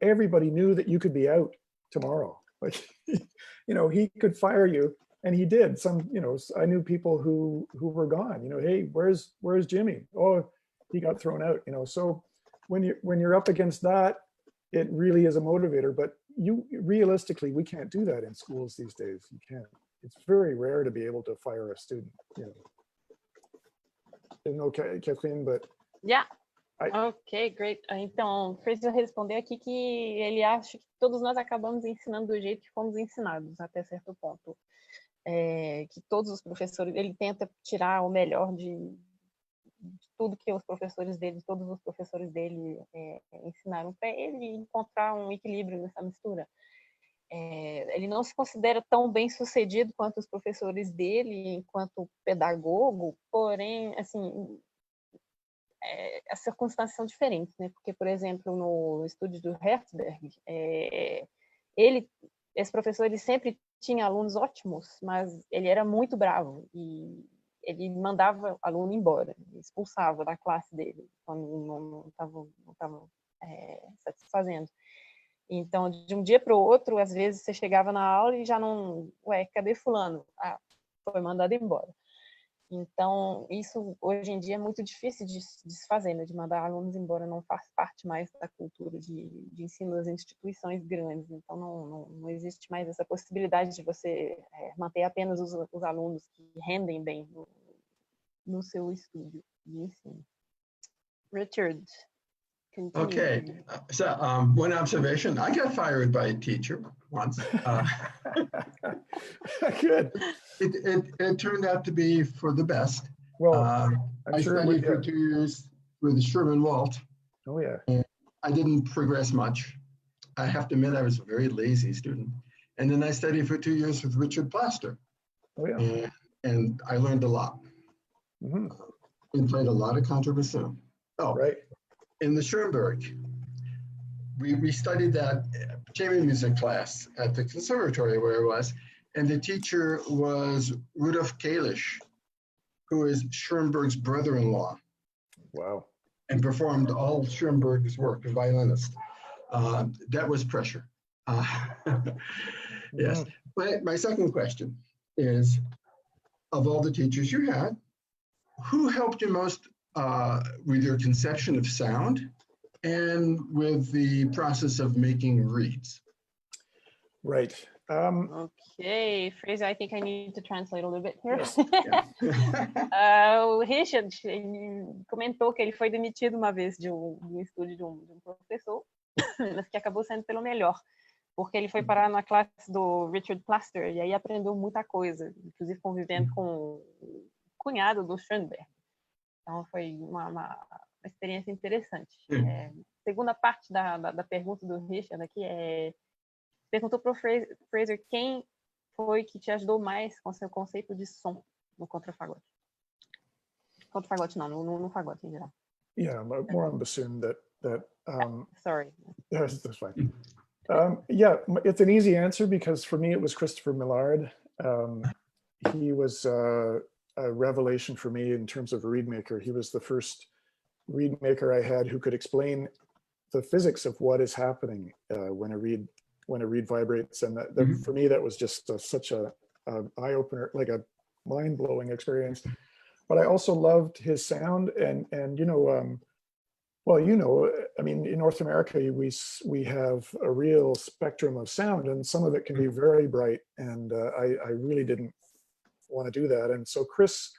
everybody knew that you could be out tomorrow. Like, you know, he could fire you, and he did. I knew people who were gone. You know, hey, where's Jimmy? Oh, he got thrown out. You know, so when you're up against that, it really is a motivator. But realistically, we can't do that in schools these days. You can't. It's very rare to be able to fire a student. You know, Catherine, but Yeah. Ok, great. Então, Fraser respondeu aqui que ele acha que todos nós acabamos ensinando do jeito que fomos ensinados, até certo ponto. Que todos os professores, ele tenta tirar o melhor de tudo que todos os professores dele ensinaram para ele, e encontrar um equilíbrio nessa mistura. Ele não se considera tão bem sucedido quanto os professores dele enquanto pedagogo, porém, assim, as circunstâncias são diferentes, né? Porque, por exemplo, no estúdio do Hertzberg, esse professor ele sempre tinha alunos ótimos, mas ele era muito bravo e ele mandava aluno embora, expulsava da classe dele quando não estava satisfazendo. Então, de um dia para o outro, às vezes você chegava na aula e já não... Ué, cadê fulano? Ah, foi mandado embora. Então, isso hoje em dia é muito difícil de se fazer, né? De mandar alunos embora, não faz parte mais da cultura de ensino das instituições grandes. Então, não existe mais essa possibilidade de você manter apenas os alunos que rendem bem no seu estúdio de ensino. Richard, continue. Okay, so one observation, I got fired by a teacher once. Good. It turned out to be for the best. Well, I studied for 2 years with Sherman Walt. Oh, yeah. And I didn't progress much. I have to admit, I was a very lazy student. And then I studied for 2 years with Richard Plaster. Oh, yeah. And I learned a lot. Mm-hmm. And played a lot of contrabassoon. Oh, right. In the Schoenberg, we studied that chamber music class at the conservatory where I was, and the teacher was Rudolf Kalisch, who is Schoenberg's brother-in-law. Wow. And performed all Schoenberg's work, a violinist. That was pressure. Yes. My second question is, of all the teachers you had, who helped you most with your conception of sound and with the process of making reeds? Right. Okay, Fraser, I think I need to translate a little bit here. Yes. O Richard comentou que ele foi demitido uma vez de um estúdio de um professor, mas que acabou sendo pelo melhor, porque ele foi parar na classe do Richard Plaster e aí aprendeu muita coisa, inclusive convivendo com o cunhado do Schoenberg. Então foi uma experiência interessante. Segunda parte da pergunta do Richard aqui perguntou para o Fraser quem foi que te ajudou mais com seu conceito de som no contrafagote. Contrafagote não, no fagote em geral. Yeah, more on bassoon that Sorry. That's fine. Yeah, it's an easy answer because for me it was Christopher Millard. He was a revelation for me in terms of a reed maker. He was the first reed maker I had who could explain the physics of what is happening when a reed vibrates, and that for me that was just such a eye opener, like a mind blowing experience. But I also loved his sound, and you know, well, you know, I mean, in North America we have a real spectrum of sound, and some of it can be very bright, and I really didn't want to do that. And so Chris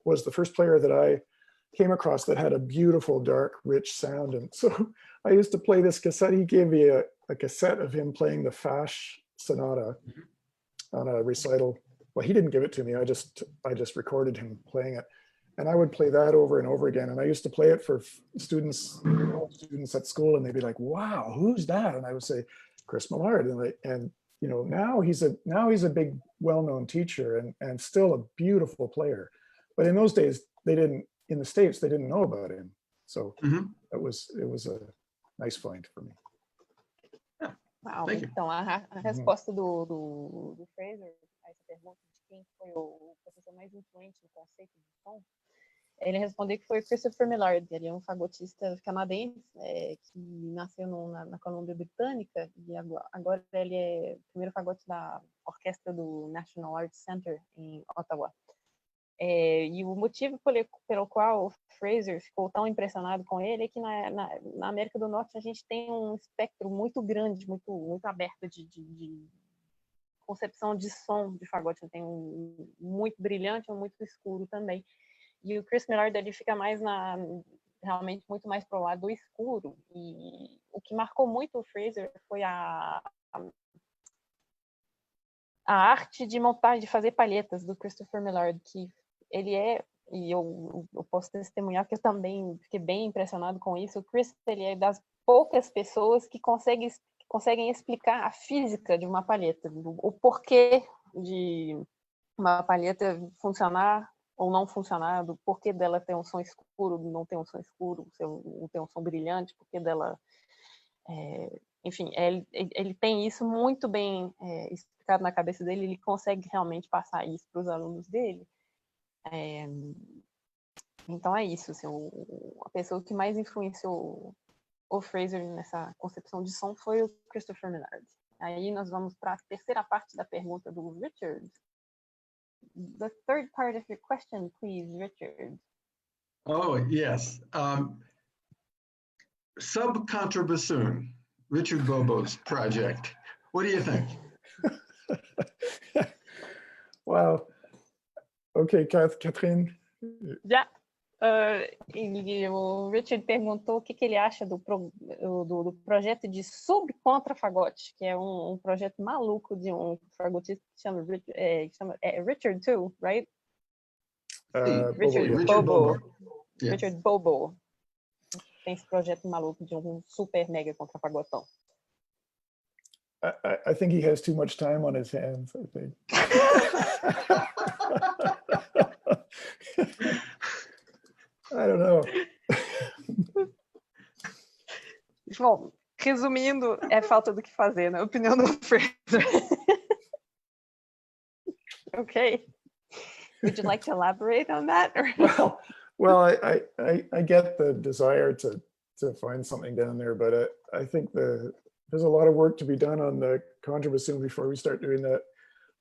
was the first player that I came across that had a beautiful, dark, rich sound. And so I used to play this cassette. He gave me a cassette of him playing the Fash Sonata on a recital. Well, he didn't give it to me. I just recorded him playing it. And I would play that over and over again. And I used to play it for students at school, and they'd be like, wow, who's that? And I would say, Chris Millard. And you know, now he's a big, well-known teacher and still a beautiful player. But in those days, in the States, they didn't know about him. So it was a nice find for me. Uau, então a resposta do Fraser a essa pergunta de quem foi o professor mais influente no conceito de som, ele respondeu que foi o Christopher Millard. Ele é um fagotista canadense que nasceu na Colômbia Britânica e agora ele é o primeiro fagote da orquestra do National Arts Center em Ottawa. E o motivo pelo qual o Fraser ficou tão impressionado com ele é que na América do Norte a gente tem um espectro muito grande, muito aberto de concepção de som de fagote. Tem um muito brilhante e um muito escuro também. E o Chris Millard ele fica mais realmente muito mais pro lado do escuro. E o que marcou muito o Fraser foi a arte de montar, de fazer palhetas do Christopher Millard, que ele e eu posso testemunhar que eu também fiquei bem impressionado com isso. O Chris, ele é das poucas pessoas que conseguem explicar a física de uma palheta, o porquê de uma palheta funcionar ou não funcionar, do porquê dela ter um som escuro, não ter um som escuro, ter um som brilhante, porquê dela... enfim, ele tem isso muito bem explicado ficado na cabeça dele, ele consegue realmente passar isso para os alunos dele. Então é isso, assim, a pessoa que mais influenciou o Fraser nessa concepção de som foi o Christopher Menard. Aí nós vamos para a terceira parte da pergunta do Richard. The third part of your question, please, Richard. Oh, yes. Subcontrabassoon, Richard Bobo's project. What do you think? Wow. Okay, Catherine. Já. O Richard perguntou o que ele acha do projeto de subcontrafagote, que é um projeto maluco de um fagotista que chama Richard too, right? Richard Bobo. Yes. Richard Bobo. Tem esse projeto maluco de um super mega contrafagotão. I think he has too much time on his hands, I think. I don't know. Bom, resumindo, é falta do que fazer, na opinião do Fraser. Okay. Would you like to elaborate on that? Well, I get the desire to find something down there, but I think there's a lot of work to be done on the contrabassoon before we start doing that.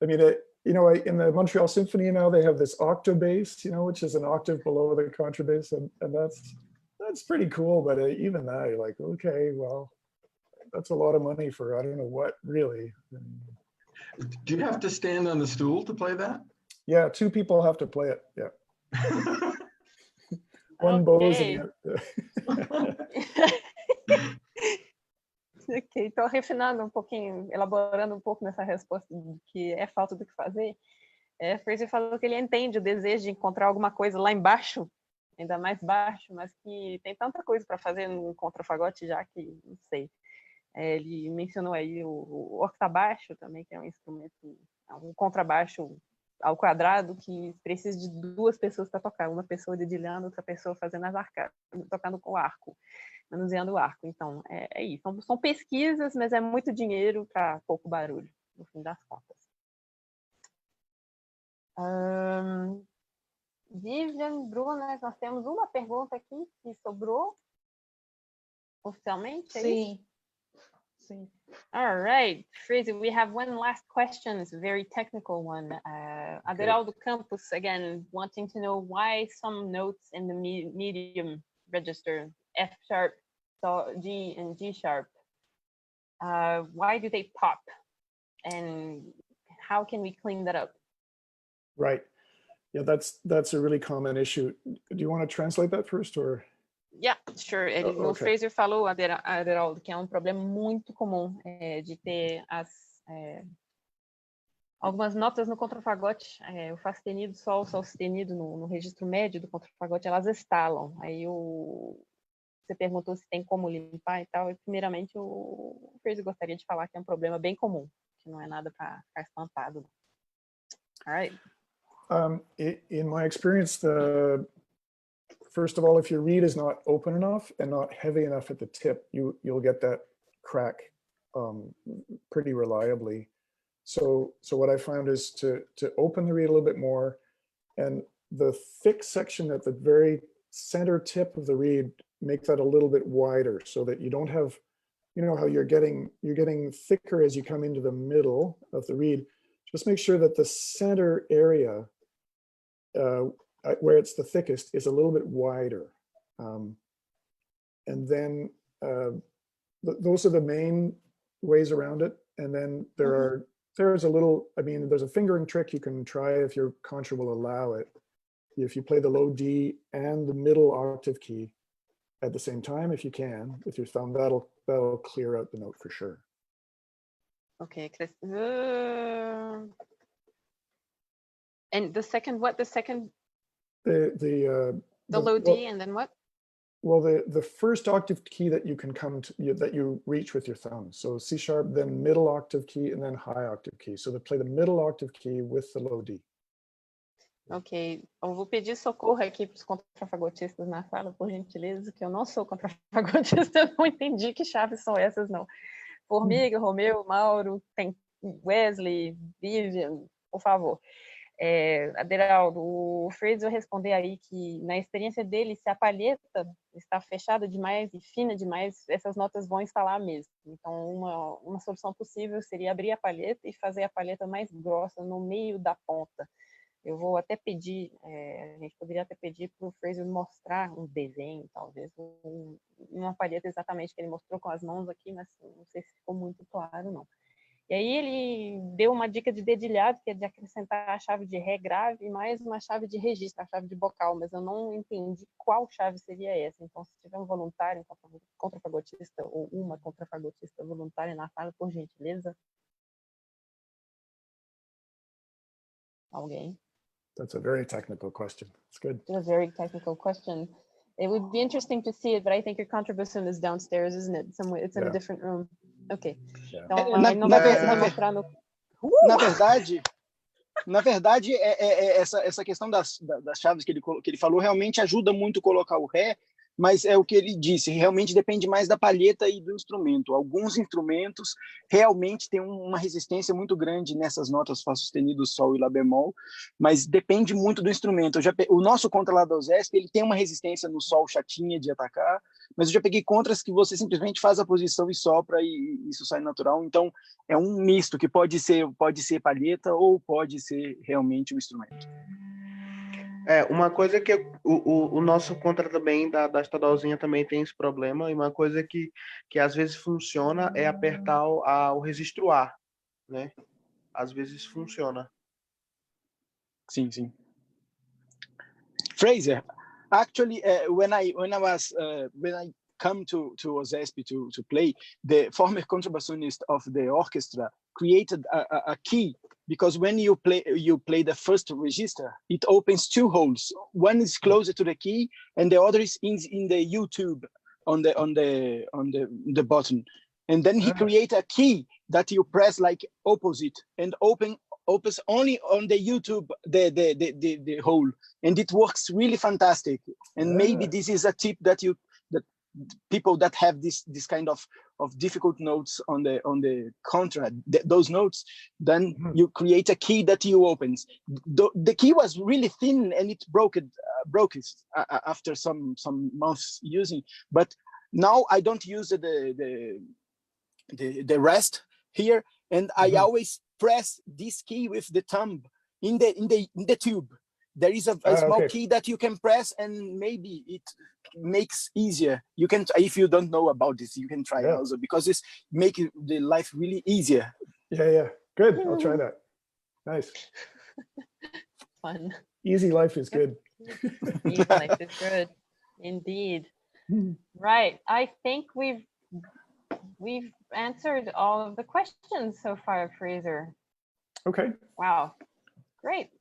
I mean, in the Montreal Symphony now they have this octave bass, which is an octave below the contrabass, and that's pretty cool. But even that, you're like, okay, well, that's a lot of money for I don't know what, really. Do you have to stand on the stool to play that? Yeah, 2 people have to play it. Yeah. One bows and Ok, então refinando um pouquinho, elaborando um pouco nessa resposta de que é falta do que fazer, Fraser falou que ele entende o desejo de encontrar alguma coisa lá embaixo, ainda mais baixo, mas que tem tanta coisa para fazer no contrafagote já que, não sei. Ele mencionou aí o octabaixo também, que é um instrumento, um contrabaixo ao quadrado que precisa de 2 pessoas para tocar, uma pessoa dedilhando, outra pessoa fazendo as arcadas, tocando com o arco, manuseando o arco. Então, é isso. São pesquisas, mas é muito dinheiro para pouco barulho, no fim das contas. Vivian, Bruna, nós temos uma pergunta aqui que sobrou oficialmente. Sim. Sim. All right, Fraser, we have one last question. It's a very technical one. Aderaldo Campos, again, wanting to know why some notes in the medium register, F sharp, G, and G sharp, why do they pop? And how can we clean that up? Right. Yeah, that's a really common issue. Do you want to translate that first, or? Yeah, sure. O Fraser falou, Aderaldo, que é um problema muito comum de ter algumas notas no contrafagote, o Fá sustenido, Sol sustenido no registro médio do contrafagote, elas estalam. Aí você perguntou se tem como limpar e tal, e primeiramente o Fraser gostaria de falar que é um problema bem comum, que não é nada para ficar espantado. All right. In my experience, first of all, if your reed is not open enough and not heavy enough at the tip, you'll get that crack pretty reliably. So what I found is to open the reed a little bit more, and the thick section at the very center tip of the reed, make that a little bit wider so that you don't have, how you're getting thicker as you come into the middle of the reed. Just make sure that the center area where it's the thickest is a little bit wider. And then those are the main ways around it. And then there's a fingering trick you can try if your contra will allow it. If you play the low D and the middle octave key at the same time, if you can, with your thumb, that'll clear out the note for sure. Okay, Chris. And the second, what? The second? The low D, and then what? Well, the first octave key that you can that you reach with your thumb. So C sharp, then middle octave key, and then high octave key. So they play the middle octave key with the low D. Ok, eu vou pedir socorro aqui para os contrafagotistas na sala, por gentileza, que eu não sou contrafagotista, eu não entendi que chaves são essas, não. Formiga, Romeu, Mauro, tem Wesley, Vivian, por favor. Aderaldo, o Fraser responder aí que, na experiência dele, se a palheta está fechada demais e fina demais, essas notas vão instalar mesmo. Então, uma solução possível seria abrir a palheta e fazer a palheta mais grossa no meio da ponta. Eu vou até pedir, a gente poderia até pedir para o Fraser mostrar um desenho, talvez, uma palheta exatamente que ele mostrou com as mãos aqui, mas não sei se ficou muito claro, não. E aí ele deu uma dica de dedilhado, que é de acrescentar a chave de ré grave e mais uma chave de registro, a chave de bocal, mas eu não entendi qual chave seria essa. Então, se tiver um voluntário, um contrafagotista ou uma contrafagotista voluntária na sala, por gentileza. Alguém? That's a very technical question. It's good. It's a very technical question. It would be interesting to see it, but I think your contrabassoon is downstairs, isn't it? Somewhere, it's in a different room. Ok. Yeah. Então, na verdade, essa questão das chaves que ele falou realmente ajuda muito a colocar o ré, mas é o que ele disse, realmente depende mais da palheta e do instrumento. Alguns instrumentos realmente têm uma resistência muito grande nessas notas Fá sustenido, Sol e Lá bemol, mas depende muito do instrumento. O nosso contra lá da USESP, ele tem uma resistência no Sol chatinha de atacar, mas eu já peguei contras que você simplesmente faz a posição e sopra e isso sai natural. Então, é um misto que pode ser palheta ou pode ser realmente o instrumento. Uma coisa que o nosso contra também da estadualzinha também tem esse problema, e uma coisa que às vezes funciona é apertar o registro A, né? Às vezes funciona. Sim. Fraser, actually, when I come to OSESP to play, the former contrabassonist of the orchestra created a key, because when you play the first register, it opens two holes. One is closer to the key, and the other is in the U-tube on the button. And then he created a key that you press like opposite and opens only on the U-tube the hole, and it works really fantastic. And maybe this is a tip that people that have this kind of difficult notes on the contra, those notes, then you create a key that you opens. The key was really thin and it broke after some months using, but now I don't use the rest here, and I always press this key with the thumb in the tube. There is a small key that you can press, and maybe it makes easier. You can, if you don't know about this, you can try also, because it's making the life really easier. Yeah. Good. I'll try that. Nice. Fun. Easy life is good. Easy life is good, indeed. Right. I think we've answered all of the questions so far, Fraser. Okay. Wow. Great.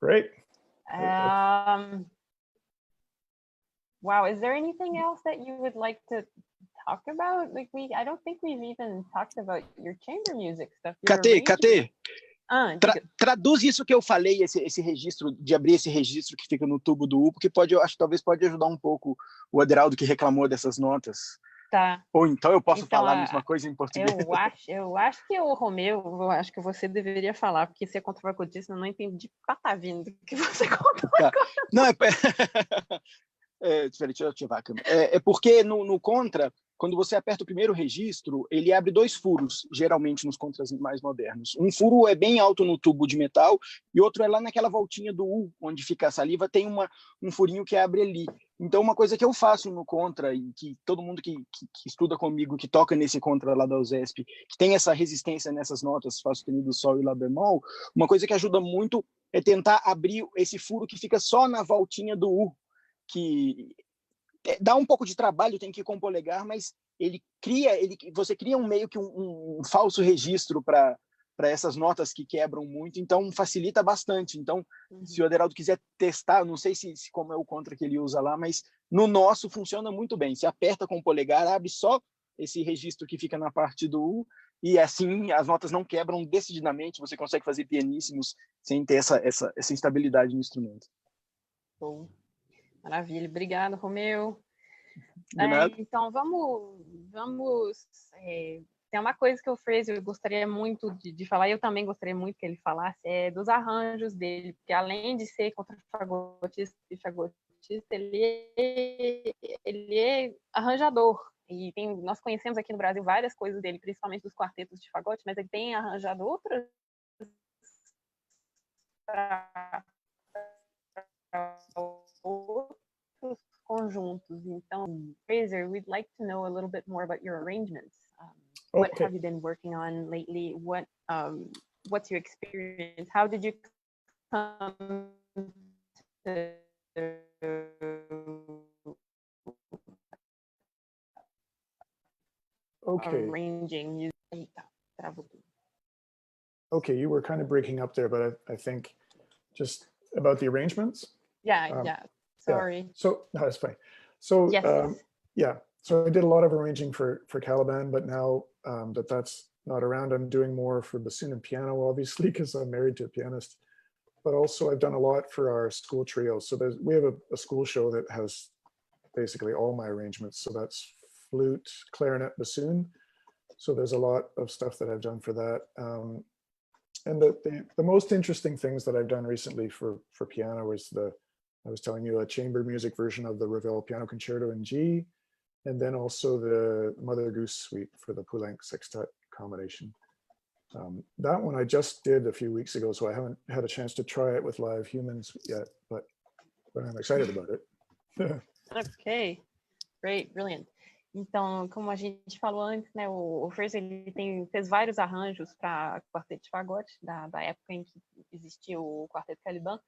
Wow, is there anything else that you would like to talk about? I don't think we've even talked about your chamber music stuff. Catê. Traduz isso que eu falei, esse registro, de abrir esse registro que fica no tubo do U, porque talvez pode ajudar um pouco o Aderaldo que reclamou dessas notas. Tá. Ou então eu posso falar a mesma coisa em português. Eu acho que o Romeu, eu acho que você deveria falar, porque se é contrafagotista, eu não entendi patavino do que você contou. Tá. Não, deixa eu ativar a câmera. É porque no contra, quando você aperta o primeiro registro, ele abre dois furos, geralmente nos contras mais modernos. Um furo é bem alto no tubo de metal e outro é lá naquela voltinha do U, onde fica a saliva, tem um furinho que abre ali. Então, uma coisa que eu faço no contra, e que todo mundo que estuda comigo, que toca nesse contra lá da USESP, que tem essa resistência nessas notas, Fá sustenido, Sol e Lá bemol, uma coisa que ajuda muito é tentar abrir esse furo que fica só na voltinha do U, que dá um pouco de trabalho, tem que ir com o polegar, mas você cria meio que um falso registro para essas notas que quebram muito, então facilita bastante. Então, se o Aderaldo quiser testar, não sei se como é o contra que ele usa lá, mas no nosso funciona muito bem. Você aperta com o polegar, abre só esse registro que fica na parte do U, e assim as notas não quebram decididamente, você consegue fazer pianíssimos sem ter essa instabilidade no instrumento. Bom. Maravilha, obrigado, Romeu. De nada. Então, vamos tem uma coisa que o Fraser gostaria muito de falar, e eu também gostaria muito que ele falasse, é dos arranjos dele, porque além de ser contrafagotista e fagotista, ele é arranjador. E nós conhecemos aqui no Brasil várias coisas dele, principalmente dos quartetos de fagote, mas ele tem arranjado outras para outros conjuntos. Então, Fraser, we'd like to know a little bit more about your arrangements. What have you been working on lately? What's your experience? How did you come to arranging music? Okay, you were kind of breaking up there, but I think just about the arrangements. Yeah. Sorry. Yeah. So no, that's fine. So yes. Yeah, so I did a lot of arranging for Caliban, but now that's not around, I'm doing more for bassoon and piano, obviously, because I'm married to a pianist. But also I've done a lot for our school trio. So we have a school show that has basically all my arrangements. So that's flute, clarinet, bassoon. So there's a lot of stuff that I've done for that. And the most interesting things that I've done recently for piano is I was telling you, a chamber music version of the Ravel Piano Concerto in G, and then also the Mother Goose Suite for the Poulenc sextet combination. That one I just did a few weeks ago, so I haven't had a chance to try it with live humans yet, but I'm excited about it. Ok, great, brilliant. Então, como a gente falou antes, né, o Fraser ele fez vários arranjos para quarteto de fagote, da época em que existia o quarteto Caliban,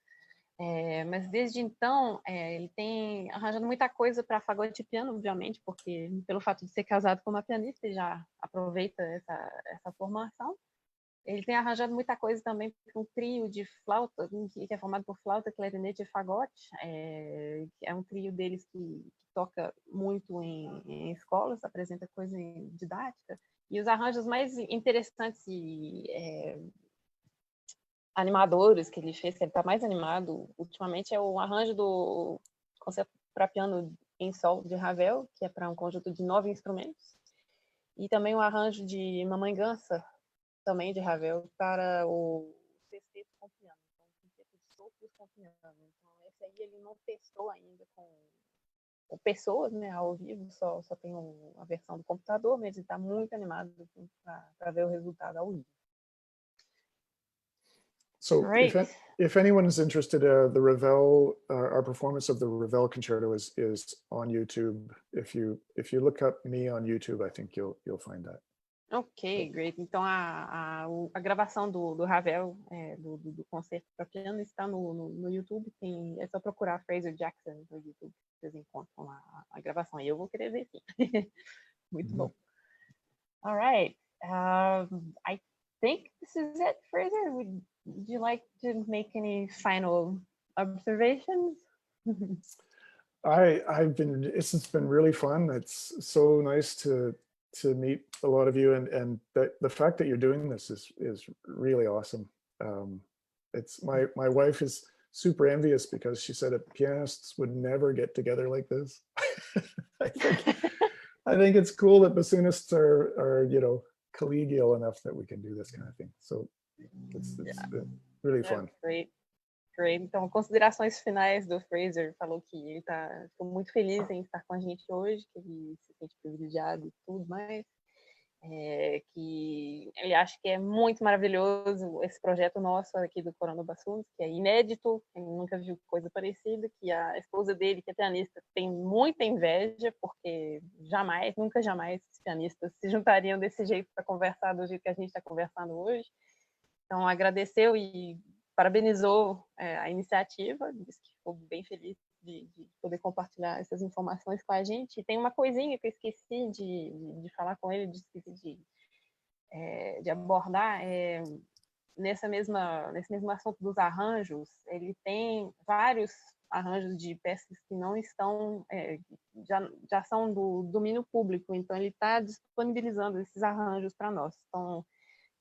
mas desde então ele tem arranjado muita coisa para fagote e piano, obviamente, porque pelo fato de ser casado com uma pianista, ele já aproveita essa formação. Ele tem arranjado muita coisa também para um trio de flauta, que é formado por flauta, clarinete e fagote. É um trio deles que toca muito em escolas, apresenta coisa em didática. E os arranjos mais interessantes e animadores que ele fez, que ele está mais animado ultimamente, é o arranjo do concerto para piano em sol de Ravel, que é para um conjunto de 9 instrumentos. E também o arranjo de Mamãe Gansa, também de Ravel, para o sexteto com piano, então um quinteto de sopros com piano. Então esse aí ele não testou ainda com pessoas, né, ao vivo, só tem a versão do computador, mas ele está muito animado para ver o resultado ao vivo. So if anyone is interested, the Ravel, our performance of the Ravel concerto is on YouTube. If you look up me on YouTube, I think you'll find that. Ok, great. Então a gravação do Ravel, do concerto para piano, está no YouTube. É só procurar Fraser Jackson no YouTube, vocês encontram a gravação. E eu vou querer ver, sim. Muito bom. All right. I think this is it, Fraser. Would you like to make any final observations? This has been really fun. It's so nice to meet a lot of you, and the fact that you're doing this is really awesome. It's my wife is super envious because she said that pianists would never get together like this. I think it's cool that bassoonists are collegial enough that we can do this kind of thing. So it's really fun. Great. Então, considerações finais do Fraser. Falou que ele ficou muito feliz em estar com a gente hoje, que ele se sente privilegiado e tudo mais, que ele acha que é muito maravilhoso esse projeto nosso aqui do Corona Bassoons, que é inédito, ele nunca viu coisa parecida, que a esposa dele, que é pianista, tem muita inveja, porque nunca jamais os pianistas se juntariam desse jeito para conversar do jeito que a gente está conversando hoje. Então, agradeceu e parabenizou a iniciativa, disse que ficou bem feliz de poder compartilhar essas informações com a gente. E tem uma coisinha que eu esqueci de falar com ele, esqueci de abordar, nesse mesmo assunto dos arranjos, ele tem vários arranjos de peças que não estão, já são do domínio público, então ele está disponibilizando esses arranjos para nós. Então,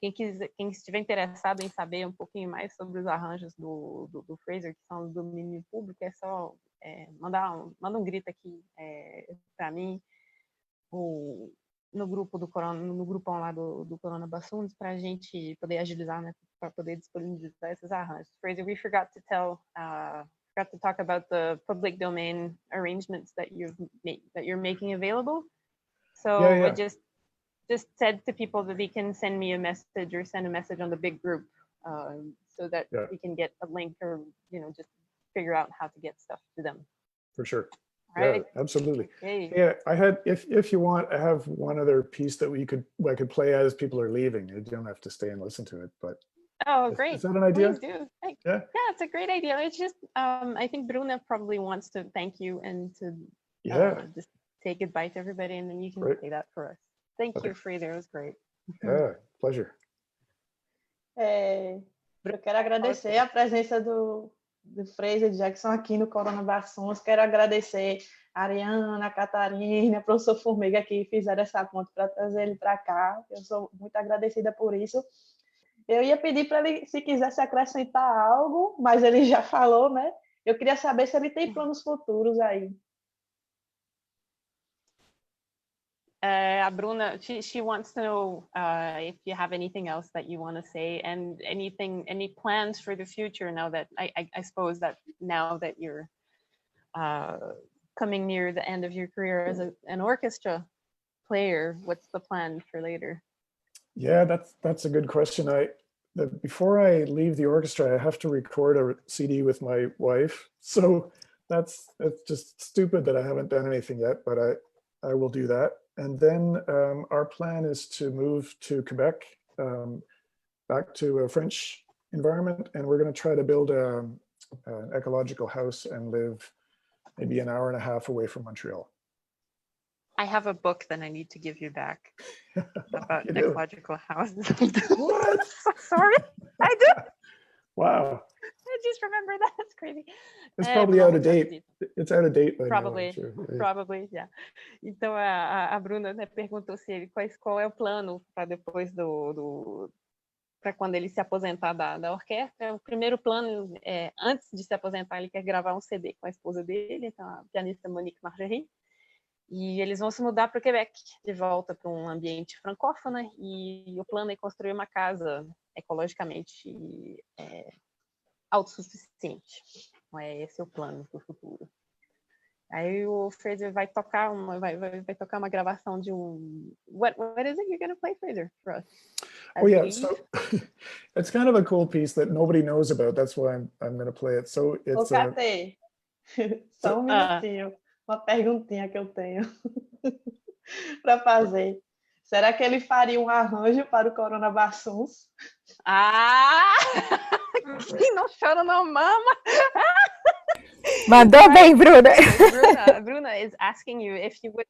quem estiver interessado em saber um pouquinho mais sobre os arranjos do Fraser, que são do domínio público, é só manda um grito aqui para mim. no grupo no grupão lá do Corona Bassoons, para a gente poder agilizar, né, para poder disponibilizar esses arranjos. Fraser, we forgot to talk about the public domain arrangements that you're making available. So Yeah, yeah. I just said to people that they can send me a message or send a message on the big group, so that we can get a link, or just figure out how to get stuff to them. For sure. Right. Yeah, absolutely. Okay. Yeah, I had, if you want, I have one other piece that I could play as people are leaving. You don't have to stay and listen to it, but. Oh, great. Is that an idea? Please do. Yeah, it's a great idea. It's just, I think Bruna probably wants to thank you and to just say goodbye to everybody, and then you can say that for us. Thank you, Fraser. It was great. Yeah, pleasure. Eu quero agradecer a presença do Fraser Jackson aqui no Corona Bassoons. Quero agradecer a Ariana, a Catarina, a professor Formiga, que fizeram essa ponte para trazer ele para cá. Eu sou muito agradecida por isso. Eu ia pedir para ele, se quisesse acrescentar algo, mas ele já falou, né? Eu queria saber se ele tem planos futuros aí. Bruna, she wants to know if you have anything else that you want to say, and any plans for the future now that I suppose that now that you're coming near the end of your career as an orchestra player, what's the plan for later? Yeah, that's a good question. Before I leave the orchestra, I have to record a CD with my wife. So that's just stupid that I haven't done anything yet, but I will do that. And then our plan is to move to Quebec, back to a French environment, and we're going to try to build an ecological house and live maybe an hour and a half away from Montreal. I have a book that I need to give you back about ecological houses. What? Sorry, I do. Wow. I just remember that. It's crazy. It's probably out of date. It's out of date by Probably, now. Sure. probably, yeah. Então a Bruna, né, perguntou se ele qual é o plano para depois para quando ele se aposentar da orquestra. O primeiro plano é, antes de se aposentar, ele quer gravar um CD com a esposa dele, então a pianista Monique de Margerie. E eles vão se mudar para o Quebec, de volta para um ambiente francófono, e o plano é construir uma casa ecologicamente autossuficiente. Esse é o plano para o futuro. Aí o Fraser vai tocar uma gravação de um... What is it you're going to play, Fraser, for us? Oh yeah, so it's kind of a cool piece that nobody knows about. That's why I'm going to play it. So it's Catê, só um minutinho. Uma perguntinha que eu tenho para fazer. Será que ele faria um arranjo para o Corona Bassoons? Quem não chora não mama. Mandou bem, Bruna. Bruna is asking you if you would.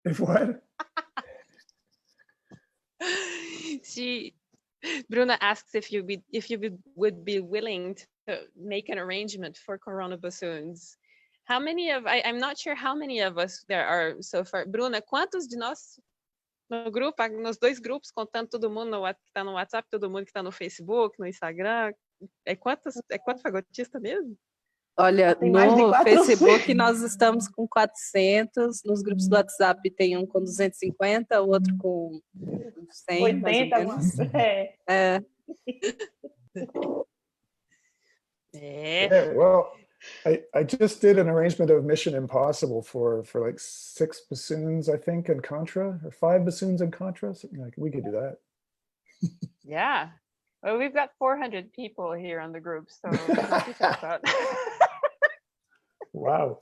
If what? Bruna asks if you would be willing to make an arrangement for Corona Bassoons. How many I'm not sure how many of us there are so far. Bruna, quantos de nós no grupo, nos dois grupos, contando todo mundo que está no WhatsApp, todo mundo que está no Facebook, no Instagram, quanto fagotista mesmo? Olha, Tem mais de no 400. Facebook nós estamos com 400, nos grupos do WhatsApp tem um com 250, o outro com 100, 80, mais ou menos. Yeah, well, I just did an arrangement of Mission Impossible for like 6 bassoons, I think, and contra, or 5 bassoons and contra. Something like, we could do that. Yeah. Well, we've got 400 people here on the group, so knock yourself out. Wow.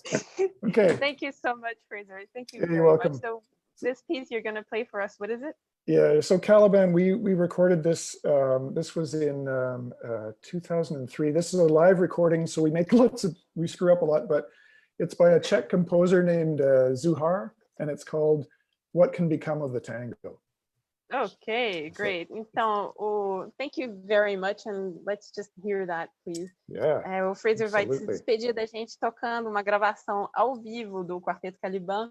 Okay. Thank you so much, Fraser. Thank you very You're welcome. much. So this piece you're going to play for us, what is it? Yeah, so Caliban, we recorded this. This was in 2003. This is a live recording, so we screw up a lot, but it's by a Czech composer named Zuhar, and it's called "What Can Become of the Tango." Okay, great. Então, thank you very much, and let's just hear that, please. Yeah. O Fraser vai se absolutely. despedir da gente tocando uma gravação ao vivo do Quarteto Caliban.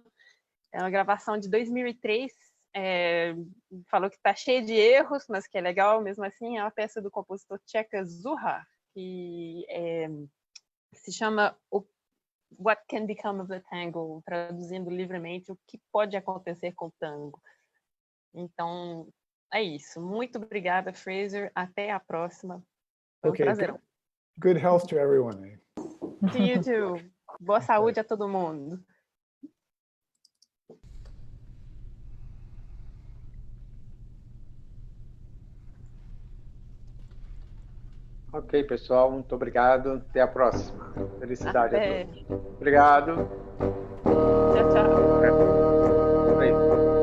É uma gravação de 2003. Falou que está cheio de erros, mas que é legal mesmo assim. É uma peça do compositor tcheca Zuhar, que se chama What can become of the tango, traduzindo livremente, o que pode acontecer com o tango. Então, é isso. Muito obrigada, Fraser. Até a próxima. Foi um prazerão. Good health to everyone. To you too. Boa saúde a todo mundo. Ok, pessoal, muito obrigado. Até a próxima. Felicidade Até. a todos. Obrigado. Tchau, tchau. Beijo.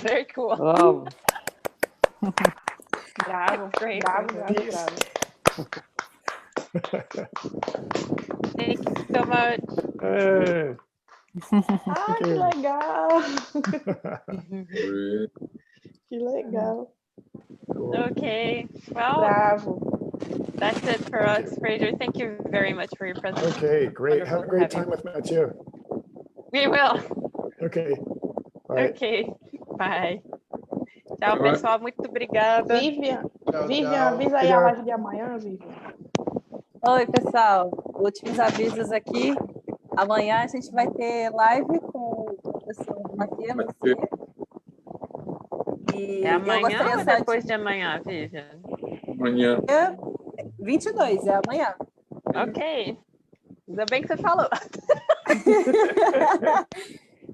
Very cool. Wow. Bravo, Great. bravo. Thank you so much. Hey. Ah, que legal! Que legal. Okay. Well, Bravo. that's it for us, Fraser. Thank you very much for your presentation. Okay, great. Have a Wonderful great to have time with Mathieu. We will. Okay. Bye. Ok. Bye. Tchau, pessoal. Muito obrigada. Vivian, Tchau. avisa aí a live de amanhã, Vivian. Oi, pessoal. Últimos avisos aqui. Amanhã a gente vai ter live com o professor Mathieu. E É amanhã ou só depois de amanhã, Vivian? Amanhã. 22, é amanhã. Ok. Ainda bem que você falou.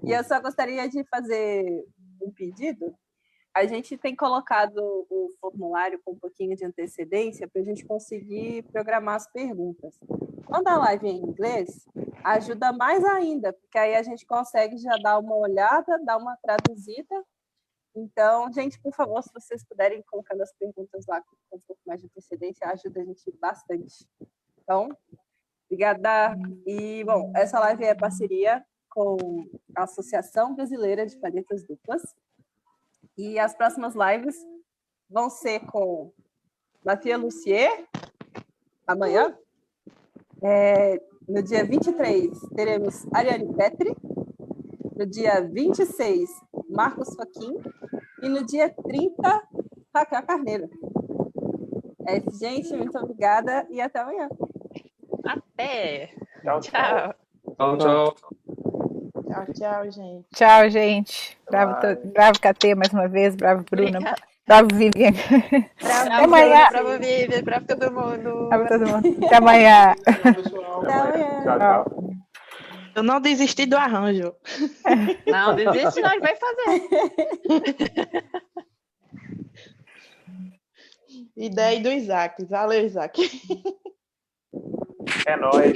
E eu só gostaria de fazer um pedido. A gente tem colocado o formulário com um pouquinho de antecedência para a gente conseguir programar as perguntas. Quando a live é em inglês, ajuda mais ainda, porque aí a gente consegue já dar uma olhada, dar uma traduzida. Então, gente, por favor, se vocês puderem colocar as perguntas lá com um pouco mais de antecedência, ajuda a gente bastante. Então, obrigada. E, bom, essa live é parceria com a Associação Brasileira de Palhetas Duplas. E as próximas lives vão ser com Mathieu Lussier, amanhã. No dia 23, teremos Ariane Petri. No dia 26, Marcos Faquin. E no dia 30, Raquel Carneiro. É isso, gente. Muito obrigada e até amanhã. Até. Tchau, tchau. Tchau, tchau. Tchau, gente. Tchau, gente. Bravo KT mais uma vez, bravo Bruna, bravo Vivian. Até amanhã. Bravo, Vivian. Bravo todo mundo. Bravo todo mundo. Até amanhã. Até amanhã. Tchau. Eu não desisti do arranjo. Não, desiste não, vai fazer. Ideia do Isaac. Valeu, Isaac. É nóis.